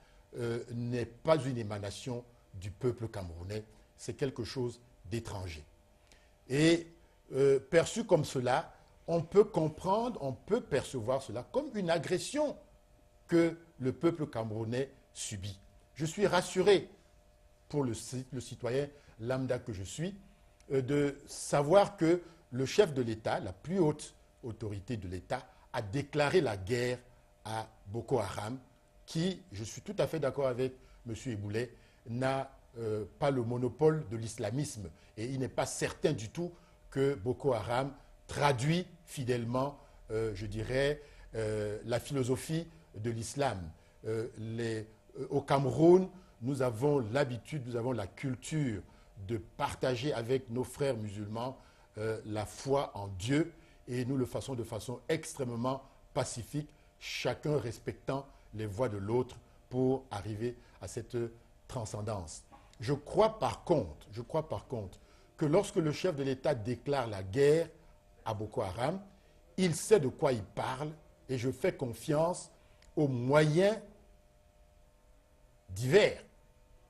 Speaker 3: n'est pas une émanation du peuple camerounais, c'est quelque chose d'étranger. Et perçu comme cela, on peut comprendre, on peut percevoir cela comme une agression que le peuple camerounais subit. Je suis rassuré pour le citoyen lambda que je suis de savoir que le chef de l'État, la plus haute autorité de l'État, a déclaré la guerre à Boko Haram, qui, je suis tout à fait d'accord avec M. Eboulet, n'a pas le monopole de l'islamisme. Et il n'est pas certain du tout que Boko Haram traduit fidèlement, je dirais, la philosophie de l'islam. Au Cameroun, nous avons l'habitude, nous avons la culture de partager avec nos frères musulmans la foi en Dieu, et nous le faisons de façon extrêmement pacifique, chacun respectant les voix de l'autre pour arriver à cette transcendance. Je crois par contre que lorsque le chef de l'État déclare la guerre à Boko Haram, il sait de quoi il parle, et je fais confiance aux moyens divers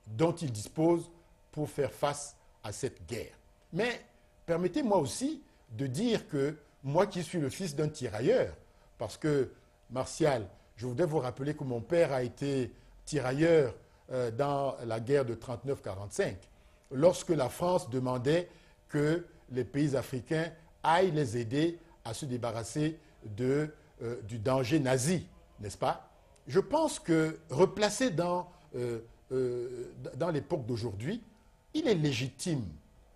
Speaker 3: dont il dispose pour faire face à cette guerre. Mais permettez-moi aussi de dire que moi qui suis le fils d'un tirailleur, parce que, Martial, je voudrais vous rappeler que mon père a été tirailleur dans la guerre de 39-45, lorsque la France demandait que les pays africains aillent les aider à se débarrasser du danger nazi, n'est-ce pas? Je pense que, replacé dans l'époque d'aujourd'hui, il est légitime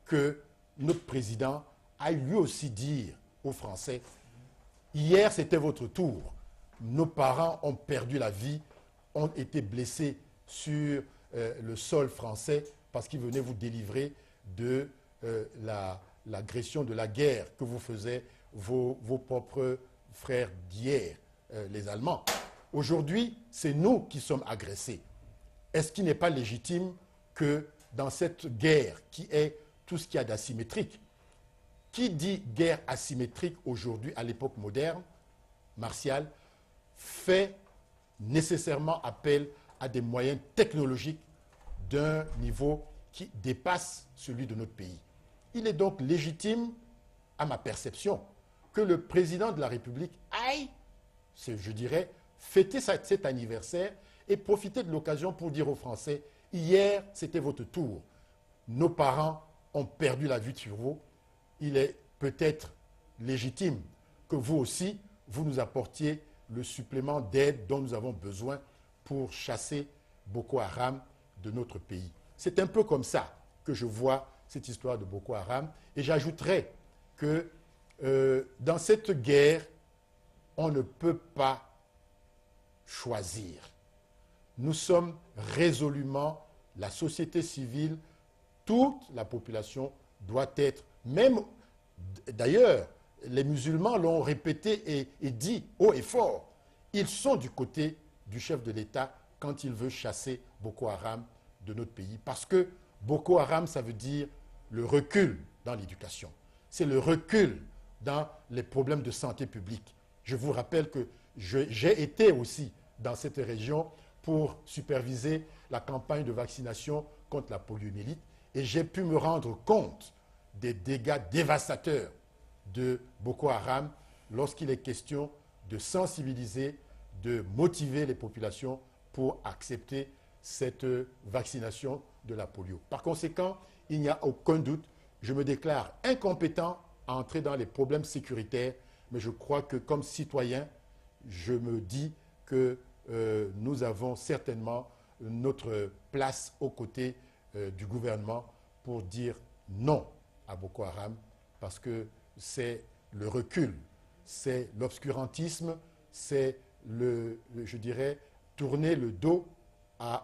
Speaker 3: que notre président aille lui aussi dire aux Français, hier c'était votre tour, nos parents ont perdu la vie, ont été blessés sur le sol français parce qu'ils venaient vous délivrer de l'agression de la guerre que vous faisaient vos propres frères d'hier, les Allemands. Aujourd'hui, c'est nous qui sommes agressés. Est-ce qu'il n'est pas légitime que dans cette guerre qui est tout ce qu'il y a d'asymétrique, qui dit guerre asymétrique aujourd'hui à l'époque moderne, Martial, fait nécessairement appel à des moyens technologiques d'un niveau qui dépasse celui de notre pays. Il est donc légitime, à ma perception, que le président de la République aille, je dirais, fêter cet anniversaire et profiter de l'occasion pour dire aux Français, hier, c'était votre tour. Nos parents ont perdu la vue sur vous. Il est peut-être légitime que vous aussi, vous nous apportiez le supplément d'aide dont nous avons besoin pour chasser Boko Haram de notre pays. C'est un peu comme ça que je vois cette histoire de Boko Haram. Et j'ajouterais que dans cette guerre, on ne peut pas choisir. Nous sommes résolument, la société civile, toute la population doit être, même d'ailleurs, les musulmans l'ont répété et dit haut et fort, ils sont du côté du chef de l'État quand il veut chasser Boko Haram de notre pays. Parce que Boko Haram, ça veut dire le recul dans l'éducation. C'est le recul dans les problèmes de santé publique. Je vous rappelle que j'ai été aussi dans cette région pour superviser la campagne de vaccination contre la poliomyélite et j'ai pu me rendre compte des dégâts dévastateurs de Boko Haram lorsqu'il est question de sensibiliser, de motiver les populations pour accepter cette vaccination de la polio. Par conséquent, il n'y a aucun doute, je me déclare incompétent à entrer dans les problèmes sécuritaires, mais je crois que comme citoyen, je me dis que nous avons certainement notre place aux côtés du gouvernement pour dire non à Boko Haram, parce que c'est le recul, c'est l'obscurantisme, c'est je dirais, tourner le dos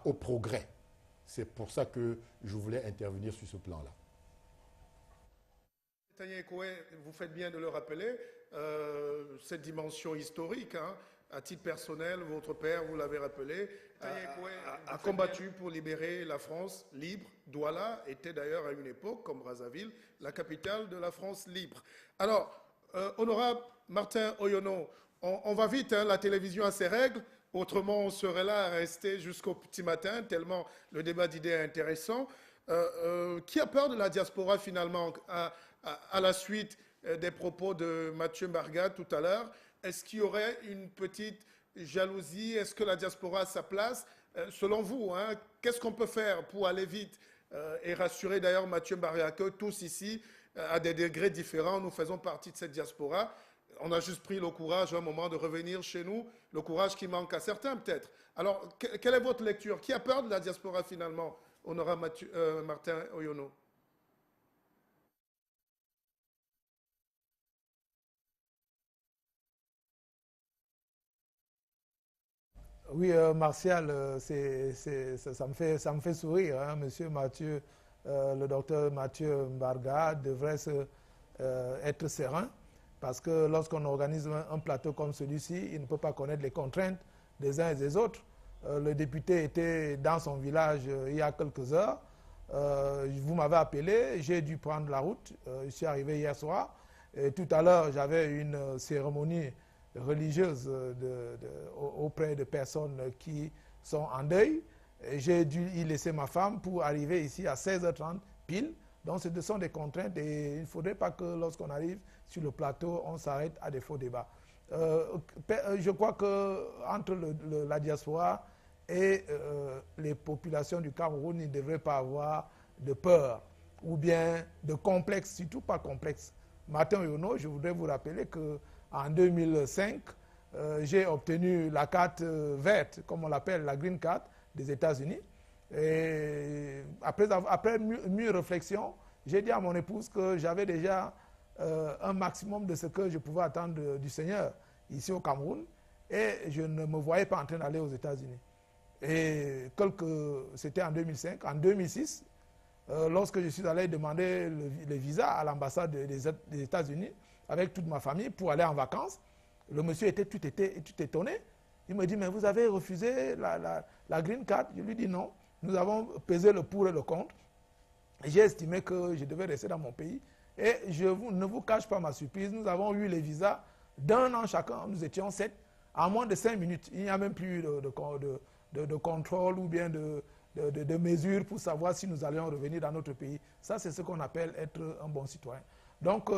Speaker 3: au progrès. C'est pour ça que je voulais intervenir sur ce plan-là.
Speaker 1: Tania Ekoué, vous faites bien de le rappeler, cette dimension historique, hein, à titre personnel, votre père, vous l'avez rappelé, a combattu pour libérer la France libre. Douala était d'ailleurs à une époque, comme Brazzaville, la capitale de la France libre. Alors, honorable Martin Oyono, On va vite, hein, la télévision a ses règles. Autrement, on serait là à rester jusqu'au petit matin, tellement le débat d'idées est intéressant. Qui a peur de la diaspora finalement à la suite des propos de Mathieu Mbargane tout à l'heure? Est-ce qu'il y aurait une petite jalousie? Est-ce que la diaspora a sa place? Selon vous, hein, qu'est-ce qu'on peut faire pour aller vite et rassurer d'ailleurs Mathieu Mbargane que tous ici, à des degrés différents, nous faisons partie de cette diaspora? On a juste pris le courage à un moment de revenir chez nous, le courage qui manque à certains peut-être. Alors, quelle est votre lecture? Qui a peur de la diaspora finalement? On aura Martin Oyono.
Speaker 4: Oui, Martial, ça me fait sourire. Hein, monsieur Mathieu, le docteur Mathieu Mbargane devrait être serein parce que lorsqu'on organise un plateau comme celui-ci, il ne peut pas connaître les contraintes des uns et des autres. Le député était dans son village il y a quelques heures. Vous m'avez appelé, j'ai dû prendre la route. Je suis arrivé hier soir. Et tout à l'heure, j'avais une cérémonie religieuse auprès de personnes qui sont en deuil. J'ai dû y laisser ma femme pour arriver ici à 16h30 pile. Donc ce sont des contraintes et il ne faudrait pas que lorsqu'on arrive sur le plateau, on s'arrête à des faux débats. Je crois qu'entre la diaspora et les populations du Cameroun, il ne devrait pas avoir de peur ou bien de complexe, surtout pas complexe. Martin Oyono, je voudrais vous rappeler qu'en 2005, j'ai obtenu la carte verte, comme on l'appelle, la Green Card des États-Unis. Et après mûre réflexion, j'ai dit à mon épouse que j'avais déjà un maximum de ce que je pouvais attendre du Seigneur ici au Cameroun et je ne me voyais pas en train d'aller aux États-Unis. Et c'était en 2005. En 2006, lorsque je suis allé demander le visa à l'ambassade des États-Unis avec toute ma famille pour aller en vacances, le monsieur était tout étonné. Il me dit, mais vous avez refusé la green card? Je lui dis non. Nous avons pesé le pour et le contre. J'ai estimé que je devais rester dans mon pays. Et ne vous cache pas ma surprise, nous avons eu les visas d'1 an chacun. Nous étions 7 en moins de 5 minutes. Il n'y a même plus de contrôle ou bien de mesures pour savoir si nous allions revenir dans notre pays. Ça, c'est ce qu'on appelle être un bon citoyen. Donc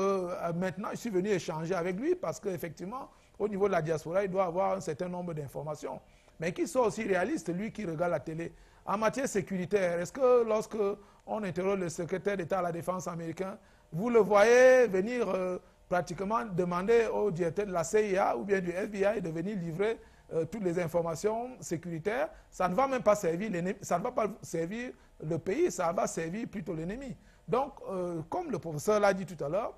Speaker 4: maintenant, je suis venu échanger avec lui parce qu'effectivement, au niveau de la diaspora, il doit avoir un certain nombre d'informations. Mais qu'il soit aussi réaliste, lui qui regarde la télé. En matière sécuritaire, est-ce que lorsque on interroge le secrétaire d'État à la Défense américain, vous le voyez venir pratiquement demander au directeur de la CIA ou bien du FBI de venir livrer toutes les informations sécuritaires? Ça ne va même pas servir ça ne va pas servir le pays, ça va servir plutôt l'ennemi. Donc, comme le professeur l'a dit tout à l'heure,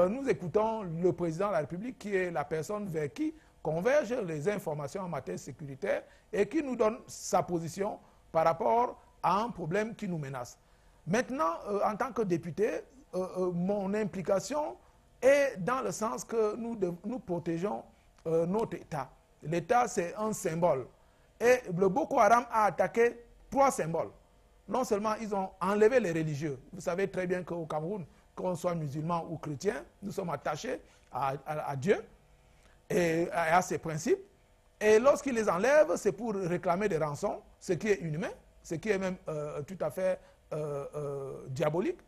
Speaker 4: nous écoutons le président de la République qui est la personne vers qui convergent les informations en matière sécuritaire et qui nous donne sa position par rapport à un problème qui nous menace. Maintenant, en tant que député, mon implication est dans le sens que nous protégeons notre État. L'État, c'est un symbole. Et le Boko Haram a attaqué 3 symboles. Non seulement ils ont enlevé les religieux. Vous savez très bien qu'au Cameroun, qu'on soit musulman ou chrétien, nous sommes attachés à Dieu et à ses principes. Et lorsqu'ils les enlèvent, c'est pour réclamer des rançons, ce qui est inhumain, ce qui est même tout à fait diabolique.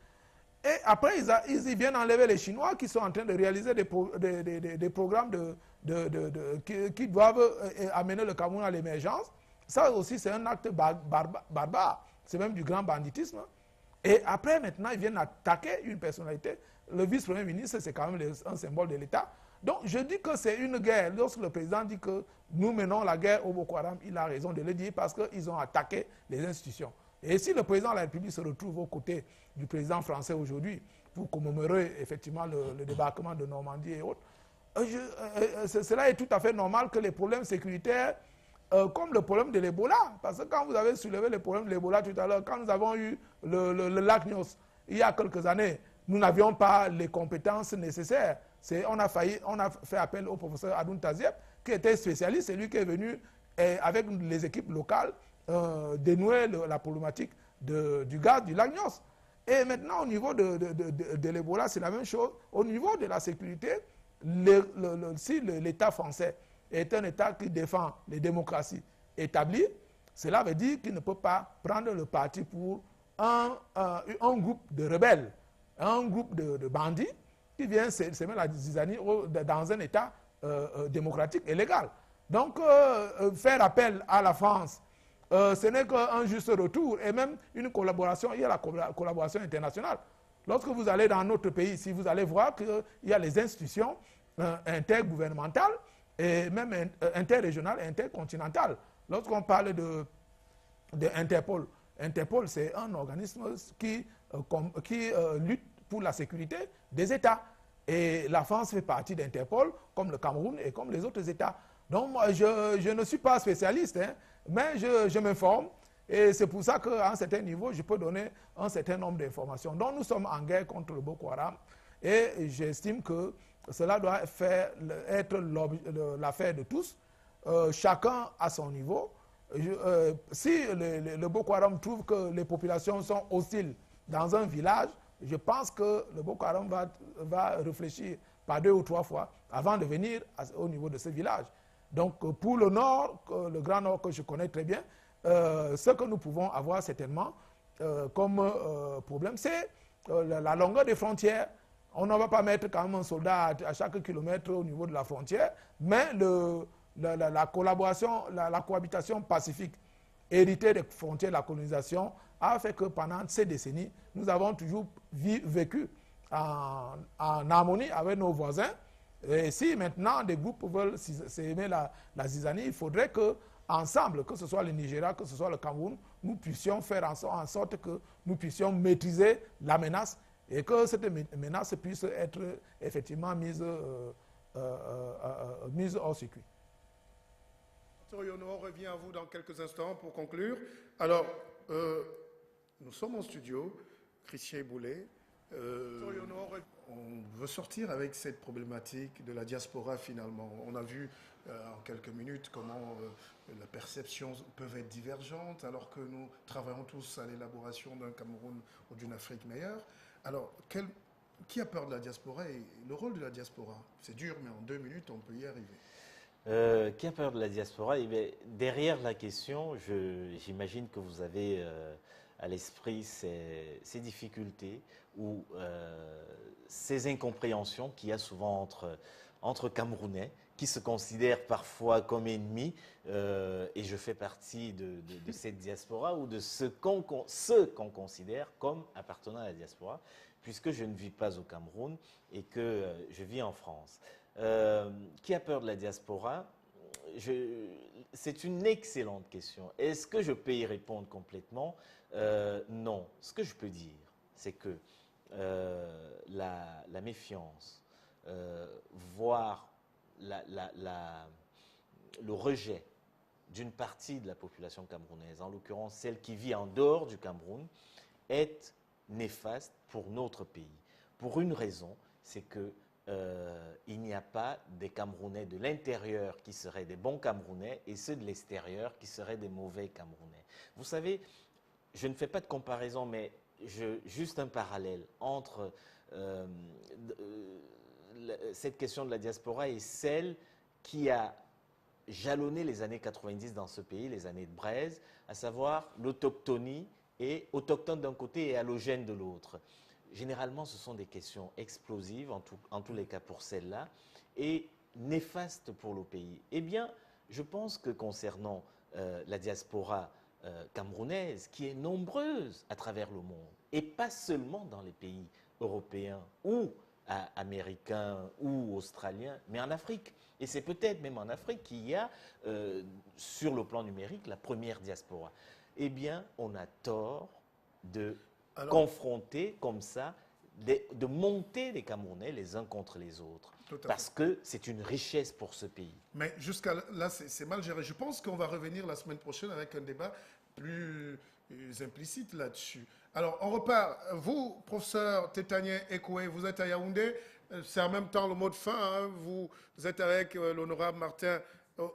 Speaker 4: Et après, ils viennent enlever les Chinois qui sont en train de réaliser des programmes qui doivent amener le Cameroun à l'émergence. Ça aussi, c'est un acte barbare. C'est même du grand banditisme. Et après, maintenant, ils viennent attaquer une personnalité. Le vice-premier ministre, c'est quand même un symbole de l'État. Donc, je dis que c'est une guerre. Lorsque le président dit que nous menons la guerre au Boko Haram, il a raison de le dire parce qu'ils ont attaqué les institutions. Et si le président de la République se retrouve aux côtés du président français aujourd'hui pour commémorer effectivement le débarquement de Normandie et autres, cela est tout à fait normal que les problèmes sécuritaires, comme le problème de l'Ebola, parce que quand vous avez soulevé le problème de l'Ebola tout à l'heure, quand nous avons eu le lac Nyos il y a quelques années, nous n'avions pas les compétences nécessaires. On a fait appel au professeur Adoun Taziep, qui était spécialiste, c'est lui qui est venu avec les équipes locales dénouer la problématique du gaz du lac Nyos. Et maintenant, au niveau de l'Ebola, c'est la même chose. Au niveau de la sécurité, si l'État français est un État qui défend les démocraties établies, cela veut dire qu'il ne peut pas prendre le parti pour un groupe de rebelles, un groupe de bandits qui vient semer la zizanie dans un État démocratique et légal. Donc, faire appel à la France, ce n'est qu'un juste retour et même une collaboration. Il y a la collaboration internationale. Lorsque vous allez dans notre pays, si vous allez voir qu'il y a les institutions intergouvernementales et même interrégionales et intercontinentales. Lorsqu'on parle de Interpol, Interpol, c'est un organisme qui lutte pour la sécurité des États. Et la France fait partie d'Interpol, comme le Cameroun et comme les autres États. Donc, moi, je ne suis pas spécialiste, hein, mais je m'informe. Et c'est pour ça qu'à un certain niveau, je peux donner un certain nombre d'informations. Donc, nous sommes en guerre contre le Boko Haram. Et j'estime que cela doit être l'affaire de tous, chacun à son niveau. Si le Boko Haram trouve que les populations sont hostiles dans un village, je pense que le Boko Haram va réfléchir par 2 ou 3 fois avant de venir au niveau de ce village. Donc pour le nord, le Grand Nord que je connais très bien, ce que nous pouvons avoir certainement comme problème, c'est la longueur des frontières. On ne va pas mettre quand même un soldat à chaque kilomètre au niveau de la frontière, mais la collaboration, la cohabitation pacifique héritée des frontières de la colonisation a fait que pendant ces décennies, nous avons toujours vécu en harmonie avec nos voisins. Et si maintenant des groupes veulent s'aimer la zizanie, il faudrait qu'ensemble, que ce soit le Nigeria, que ce soit le Cameroun, nous puissions faire en sorte que nous puissions maîtriser la menace et que cette menace puisse être effectivement mise hors circuit.
Speaker 1: On revient à vous dans quelques instants pour conclure. Alors, nous sommes en studio, Christian Boulet. On veut sortir avec cette problématique de la diaspora finalement. On a vu en quelques minutes comment la perception peut être divergente alors que nous travaillons tous à l'élaboration d'un Cameroun ou d'une Afrique meilleure. Alors, qui a peur de la diaspora et le rôle de la diaspora? C'est dur, mais en 2 minutes, on peut y arriver.
Speaker 2: Qui a peur de la diaspora? Eh bien, derrière la question, j'imagine que vous avez à l'esprit ces difficultés ou ces incompréhensions qu'il y a souvent entre Camerounais qui se considèrent parfois comme ennemis, et je fais partie de cette diaspora ou de ceux qu'on considère comme appartenant à la diaspora, puisque je ne vis pas au Cameroun et que je vis en France. Qui a peur de la diaspora? C'est une excellente question. Est-ce que je peux y répondre complètement? Non. Ce que je peux dire, c'est que la méfiance, voire le rejet d'une partie de la population camerounaise, en l'occurrence celle qui vit en dehors du Cameroun, est néfaste pour notre pays. Pour une raison, c'est que il n'y a pas des Camerounais de l'intérieur qui seraient des bons Camerounais et ceux de l'extérieur qui seraient des mauvais Camerounais. Vous savez, je ne fais pas de comparaison, mais juste un parallèle entre cette question de la diaspora et celle qui a jalonné les années 90 dans ce pays, les années de Braise, à savoir l'autochtonie et autochtone d'un côté et allogène de l'autre. Généralement, ce sont des questions explosives, en tous les cas pour celle-là, et néfastes pour le pays. Eh bien, je pense que concernant la diaspora camerounaise, qui est nombreuse à travers le monde, et pas seulement dans les pays européens ou américains ou australiens, mais en Afrique. Et c'est peut-être même en Afrique qu'il y a, sur le plan numérique, la première diaspora. Eh bien, on a tort de confronter comme ça, de monter les Camerounais les uns contre les autres. Parce que c'est une richesse pour ce pays.
Speaker 1: Mais jusqu'à là, c'est mal géré. Je pense qu'on va revenir la semaine prochaine avec un débat plus implicite là-dessus. Alors, on repart. Vous, professeur Tétagné Ekoué, vous êtes à Yaoundé. C'est en même temps le mot de fin. Hein. Vous êtes avec l'honorable Martin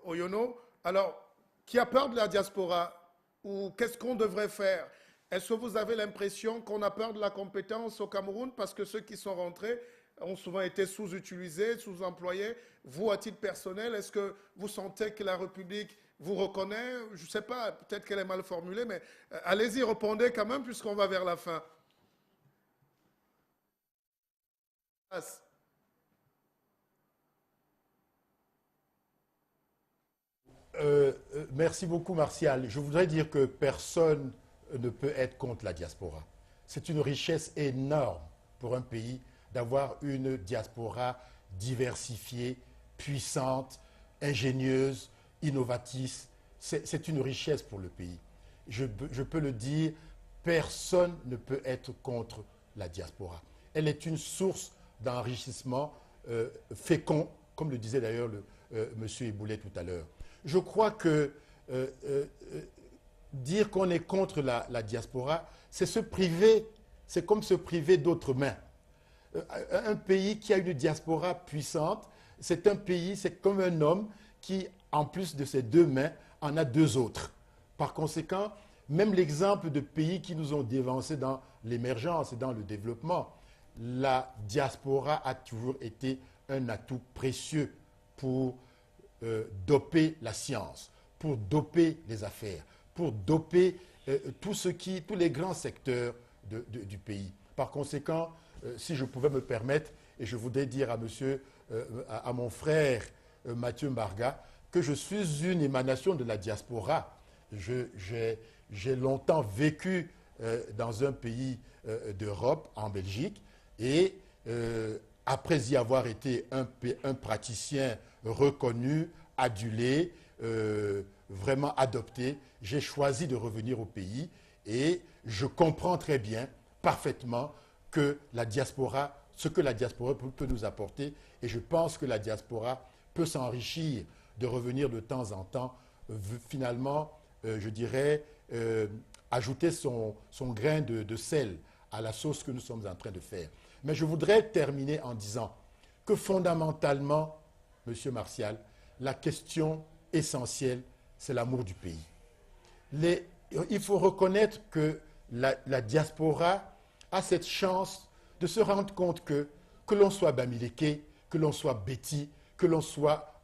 Speaker 1: Oyono. Alors, qui a peur de la diaspora? Ou qu'est-ce qu'on devrait faire? Est-ce que vous avez l'impression qu'on a peur de la compétence au Cameroun parce que ceux qui sont rentrés ont souvent été sous-utilisés, sous-employés. Vous, à titre personnel, est-ce que vous sentez que la République vous reconnaît? Je ne sais pas, peut-être qu'elle est mal formulée, mais allez-y, répondez quand même, puisqu'on va vers la fin.
Speaker 3: Merci beaucoup, Martial. Je voudrais dire que personne ne peut être contre la diaspora. C'est une richesse énorme pour un pays d'avoir une diaspora diversifiée, puissante, ingénieuse, innovatrice. C'est une richesse pour le pays. Je peux le dire, personne ne peut être contre la diaspora. Elle est une source d'enrichissement fécond, comme le disait d'ailleurs M. Eboulet tout à l'heure. Je crois que dire qu'on est contre la diaspora, c'est se priver, c'est comme se priver d'autres mains. Un pays qui a une diaspora puissante, c'est un pays, c'est comme un homme qui, en plus de ses deux mains, en a deux autres. Par conséquent, même l'exemple de pays qui nous ont dévancés dans l'émergence et dans le développement, la diaspora a toujours été un atout précieux pour doper la science, pour doper les affaires, pour doper tous les grands secteurs du pays. Par conséquent, si je pouvais me permettre, et je voudrais dire à mon frère Mathieu Mbarga, que je suis une émanation de la diaspora. J'ai longtemps vécu dans un pays d'Europe, en Belgique, et après y avoir été un praticien reconnu, adulé, vraiment adopté, j'ai choisi de revenir au pays et je comprends très bien, parfaitement, que la diaspora, ce que la diaspora peut nous apporter, et je pense que la diaspora peut s'enrichir de revenir de temps en temps, finalement, je dirais, ajouter son grain de sel à la sauce que nous sommes en train de faire. Mais je voudrais terminer en disant que fondamentalement, Monsieur Martial, la question essentielle, c'est l'amour du pays. Il faut reconnaître que la diaspora a cette chance de se rendre compte que l'on soit Bamileke, que l'on soit Beti, que l'on soit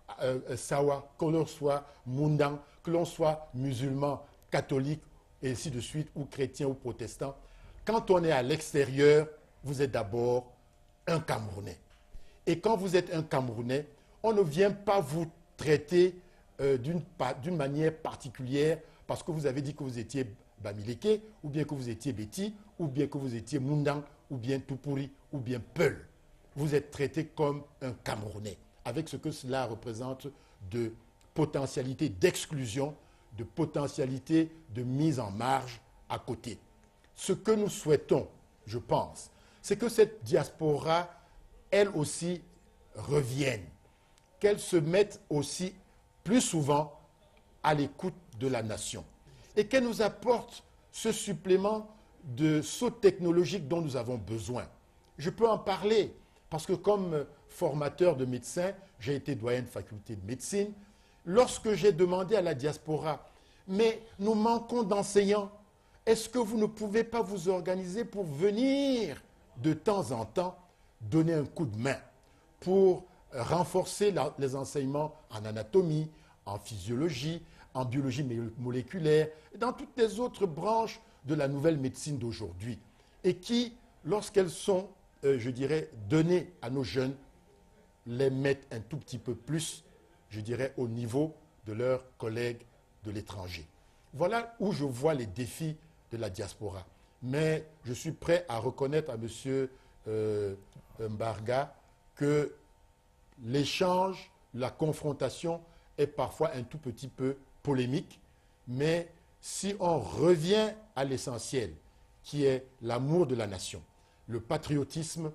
Speaker 3: Sawa, que l'on soit Mundang, que l'on soit musulman, catholique, et ainsi de suite, ou chrétien ou protestant, quand on est à l'extérieur, vous êtes d'abord un Camerounais. Et quand vous êtes un Camerounais, on ne vient pas vous traiter d'une manière particulière parce que vous avez dit que vous étiez Bamileke, ou bien que vous étiez Beti, ou bien que vous étiez Mundang, ou bien Tupuri, ou bien Peul. Vous êtes traité comme un Camerounais, avec ce que cela représente de potentialité d'exclusion, de potentialité de mise en marge à côté. Ce que nous souhaitons, je pense, c'est que cette diaspora, elle aussi, revienne, qu'elle se mette aussi plus souvent à l'écoute de la nation et qu'elle nous apporte ce supplément de saut technologique dont nous avons besoin. Je peux en parler parce que comme formateur de médecins, j'ai été doyen de faculté de médecine. Lorsque j'ai demandé à la diaspora, mais nous manquons d'enseignants, est-ce que vous ne pouvez pas vous organiser pour venir de temps en temps donner un coup de main pour renforcer les enseignements en anatomie, en physiologie, en biologie moléculaire, et dans toutes les autres branches de la nouvelle médecine d'aujourd'hui, et qui, lorsqu'elles sont, je dirais, données à nos jeunes, les mettent un tout petit peu plus, je dirais, au niveau de leurs collègues de l'étranger. Voilà où je vois les défis de la diaspora. Mais je suis prêt à reconnaître à M. Mbarga que l'échange, la confrontation est parfois un tout petit peu polémique, mais si on revient à l'essentiel, qui est l'amour de la nation, le patriotisme,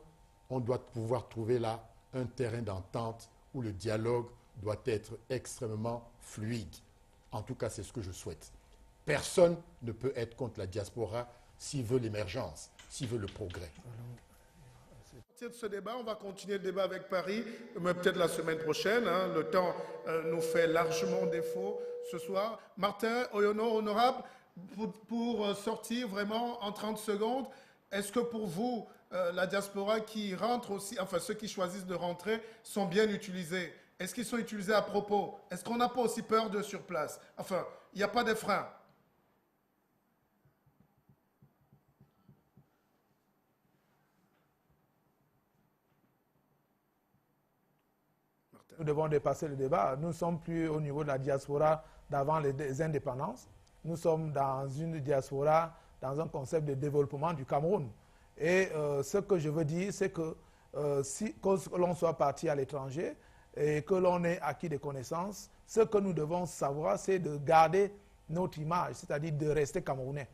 Speaker 3: on doit pouvoir trouver là un terrain d'entente où le dialogue doit être extrêmement fluide. En tout cas, c'est ce que je souhaite. Personne ne peut être contre la diaspora s'il veut l'émergence, s'il veut le progrès.
Speaker 1: De ce débat, on va continuer le débat avec Paris, mais peut-être la semaine prochaine. Hein, le temps nous fait largement défaut ce soir. Martin Oyono, honorable, pour sortir vraiment en 30 secondes, est-ce que pour vous, la diaspora qui rentre aussi, enfin ceux qui choisissent de rentrer, sont bien utilisés? Est-ce qu'ils sont utilisés à propos? Est-ce qu'on n'a pas aussi peur de sur place? Enfin, il n'y a pas de frein.
Speaker 4: Nous devons dépasser le débat. Nous ne sommes plus au niveau de la diaspora d'avant les indépendances. Nous sommes dans une diaspora, dans un concept de développement du Cameroun. Et ce que je veux dire, c'est que que l'on soit parti à l'étranger et que l'on ait acquis des connaissances, ce que nous devons savoir, c'est de garder notre image, c'est-à-dire de rester camerounais.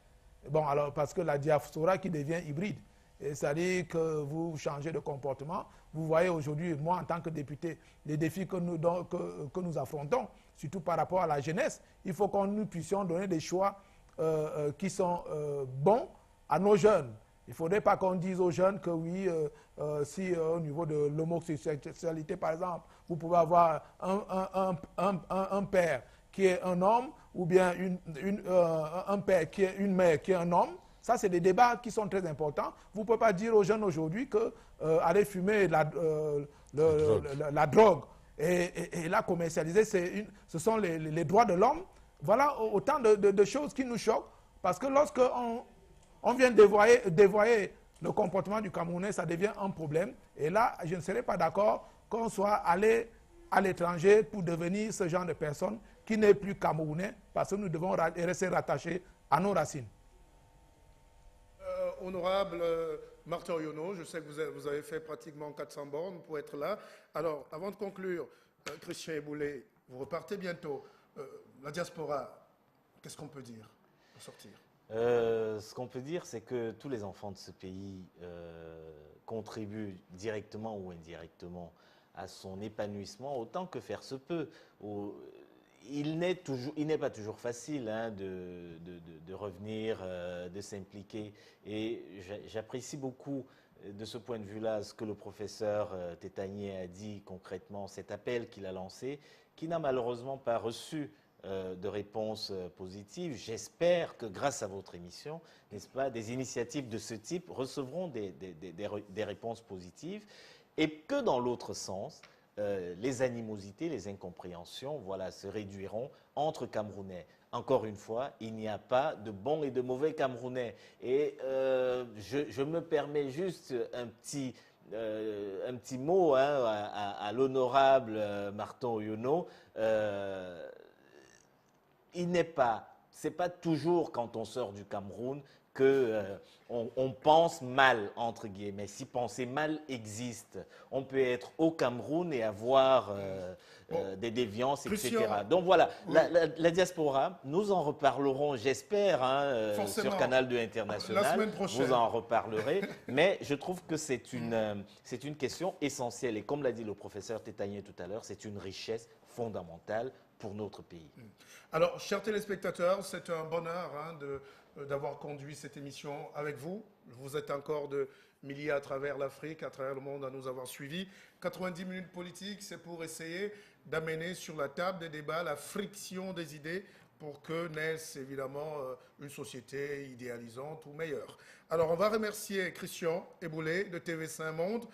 Speaker 4: Bon, alors, parce que la diaspora qui devient hybride, c'est-à-dire que vous changez de comportement. Vous voyez aujourd'hui, moi en tant que député, les défis que nous affrontons, surtout par rapport à la jeunesse, il faut que nous puissions donner des choix qui sont bons à nos jeunes. Il ne faudrait pas qu'on dise aux jeunes que oui, si au niveau de l'homosexualité, par exemple, vous pouvez avoir un père qui est un homme ou bien un père qui est une mère qui est un homme. Ça, c'est des débats qui sont très importants. Vous ne pouvez pas dire aux jeunes aujourd'hui que aller fumer la drogue et la commercialiser, ce sont les droits de l'homme. Voilà autant de choses qui nous choquent. Parce que lorsque on vient dévoyer le comportement du Camerounais, ça devient un problème. Et là, je ne serais pas d'accord qu'on soit allé à l'étranger pour devenir ce genre de personne qui n'est plus camerounais, parce que nous devons rester rattachés à nos racines.
Speaker 1: Honorable Martin Oyono, je sais que vous avez fait pratiquement 400 bornes pour être là. Alors, avant de conclure, Christian Eboulé, vous repartez bientôt. La diaspora, qu'est-ce qu'on peut dire pour sortir?
Speaker 2: Ce qu'on peut dire, c'est que tous les enfants de ce pays contribuent directement ou indirectement à son épanouissement autant que faire se peut. Il n'est pas toujours facile de revenir, de s'impliquer. Et j'apprécie beaucoup de ce point de vue-là ce que le professeur Tétagné a dit concrètement, cet appel qu'il a lancé, qui n'a malheureusement pas reçu de réponse positive. J'espère que grâce à votre émission, n'est-ce pas, des initiatives de ce type recevront des réponses positives et que dans l'autre sens, les animosités, les incompréhensions, voilà, se réduiront entre Camerounais. Encore une fois, il n'y a pas de bons et de mauvais Camerounais. Et je me permets juste un petit mot à l'honorable Martin Oyono. C'est pas toujours quand on sort du Cameroun que on pense mal, entre guillemets. Si penser mal existe, on peut être au Cameroun et avoir des déviances, etc. Donc voilà, oui. la diaspora, nous en reparlerons, j'espère, sur Canal 2 International.
Speaker 1: La semaine prochaine.
Speaker 2: Vous en reparlerez. Mais je trouve que c'est une question essentielle. Et comme l'a dit le professeur Tétagné tout à l'heure, c'est une richesse fondamentale pour notre pays.
Speaker 1: Alors, chers téléspectateurs, c'est un bonheur d'avoir conduit cette émission avec vous. Vous êtes encore de milliers à travers l'Afrique, à travers le monde à nous avoir suivis. 90 minutes politiques, c'est pour essayer d'amener sur la table des débats la friction des idées pour que naisse évidemment une société idéalisante ou meilleure. Alors, on va remercier Christian Eboulé de TV5 Monde.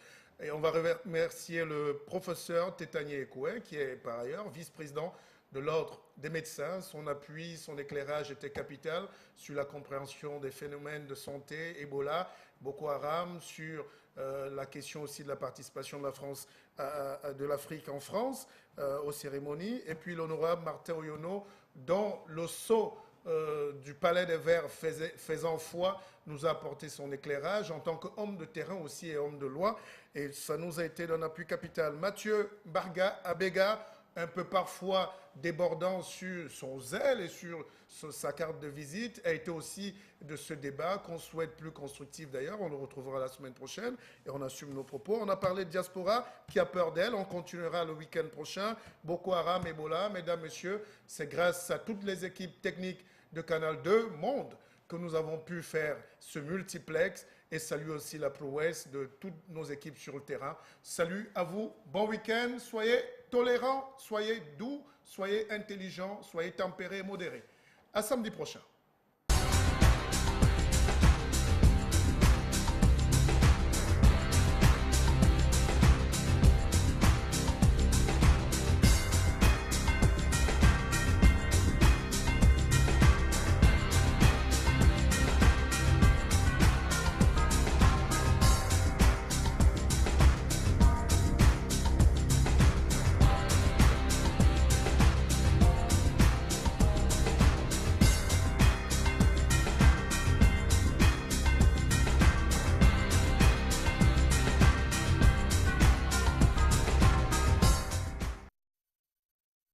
Speaker 1: Et on va remercier le professeur Tétagné Ekoué, qui est par ailleurs vice-président de l'Ordre des médecins. Son appui, son éclairage était capital sur la compréhension des phénomènes de santé, Ebola, Boko Haram, sur la question aussi de la participation de la France, de l'Afrique en France, aux cérémonies. Et puis l'honorable Martin Oyono, dont le sceau du Palais des Verts faisant foi, nous a apporté son éclairage en tant qu'homme de terrain aussi et homme de loi. Et ça nous a été d'un appui capital. Mathieu Barga Abega, un peu parfois débordant sur son zèle et sur sa carte de visite, a été aussi de ce débat qu'on souhaite plus constructif d'ailleurs. On le retrouvera la semaine prochaine et on assume nos propos. On a parlé de diaspora qui a peur d'elle. On continuera le week-end prochain. Boko Haram, Ebola, mesdames, messieurs, c'est grâce à toutes les équipes techniques de Canal 2 Monde que nous avons pu faire ce multiplex et salut aussi la prouesse de toutes nos équipes sur le terrain. Salut à vous, bon week-end, soyez tolérants, soyez doux, soyez intelligents, soyez tempérés et modérés. À samedi prochain.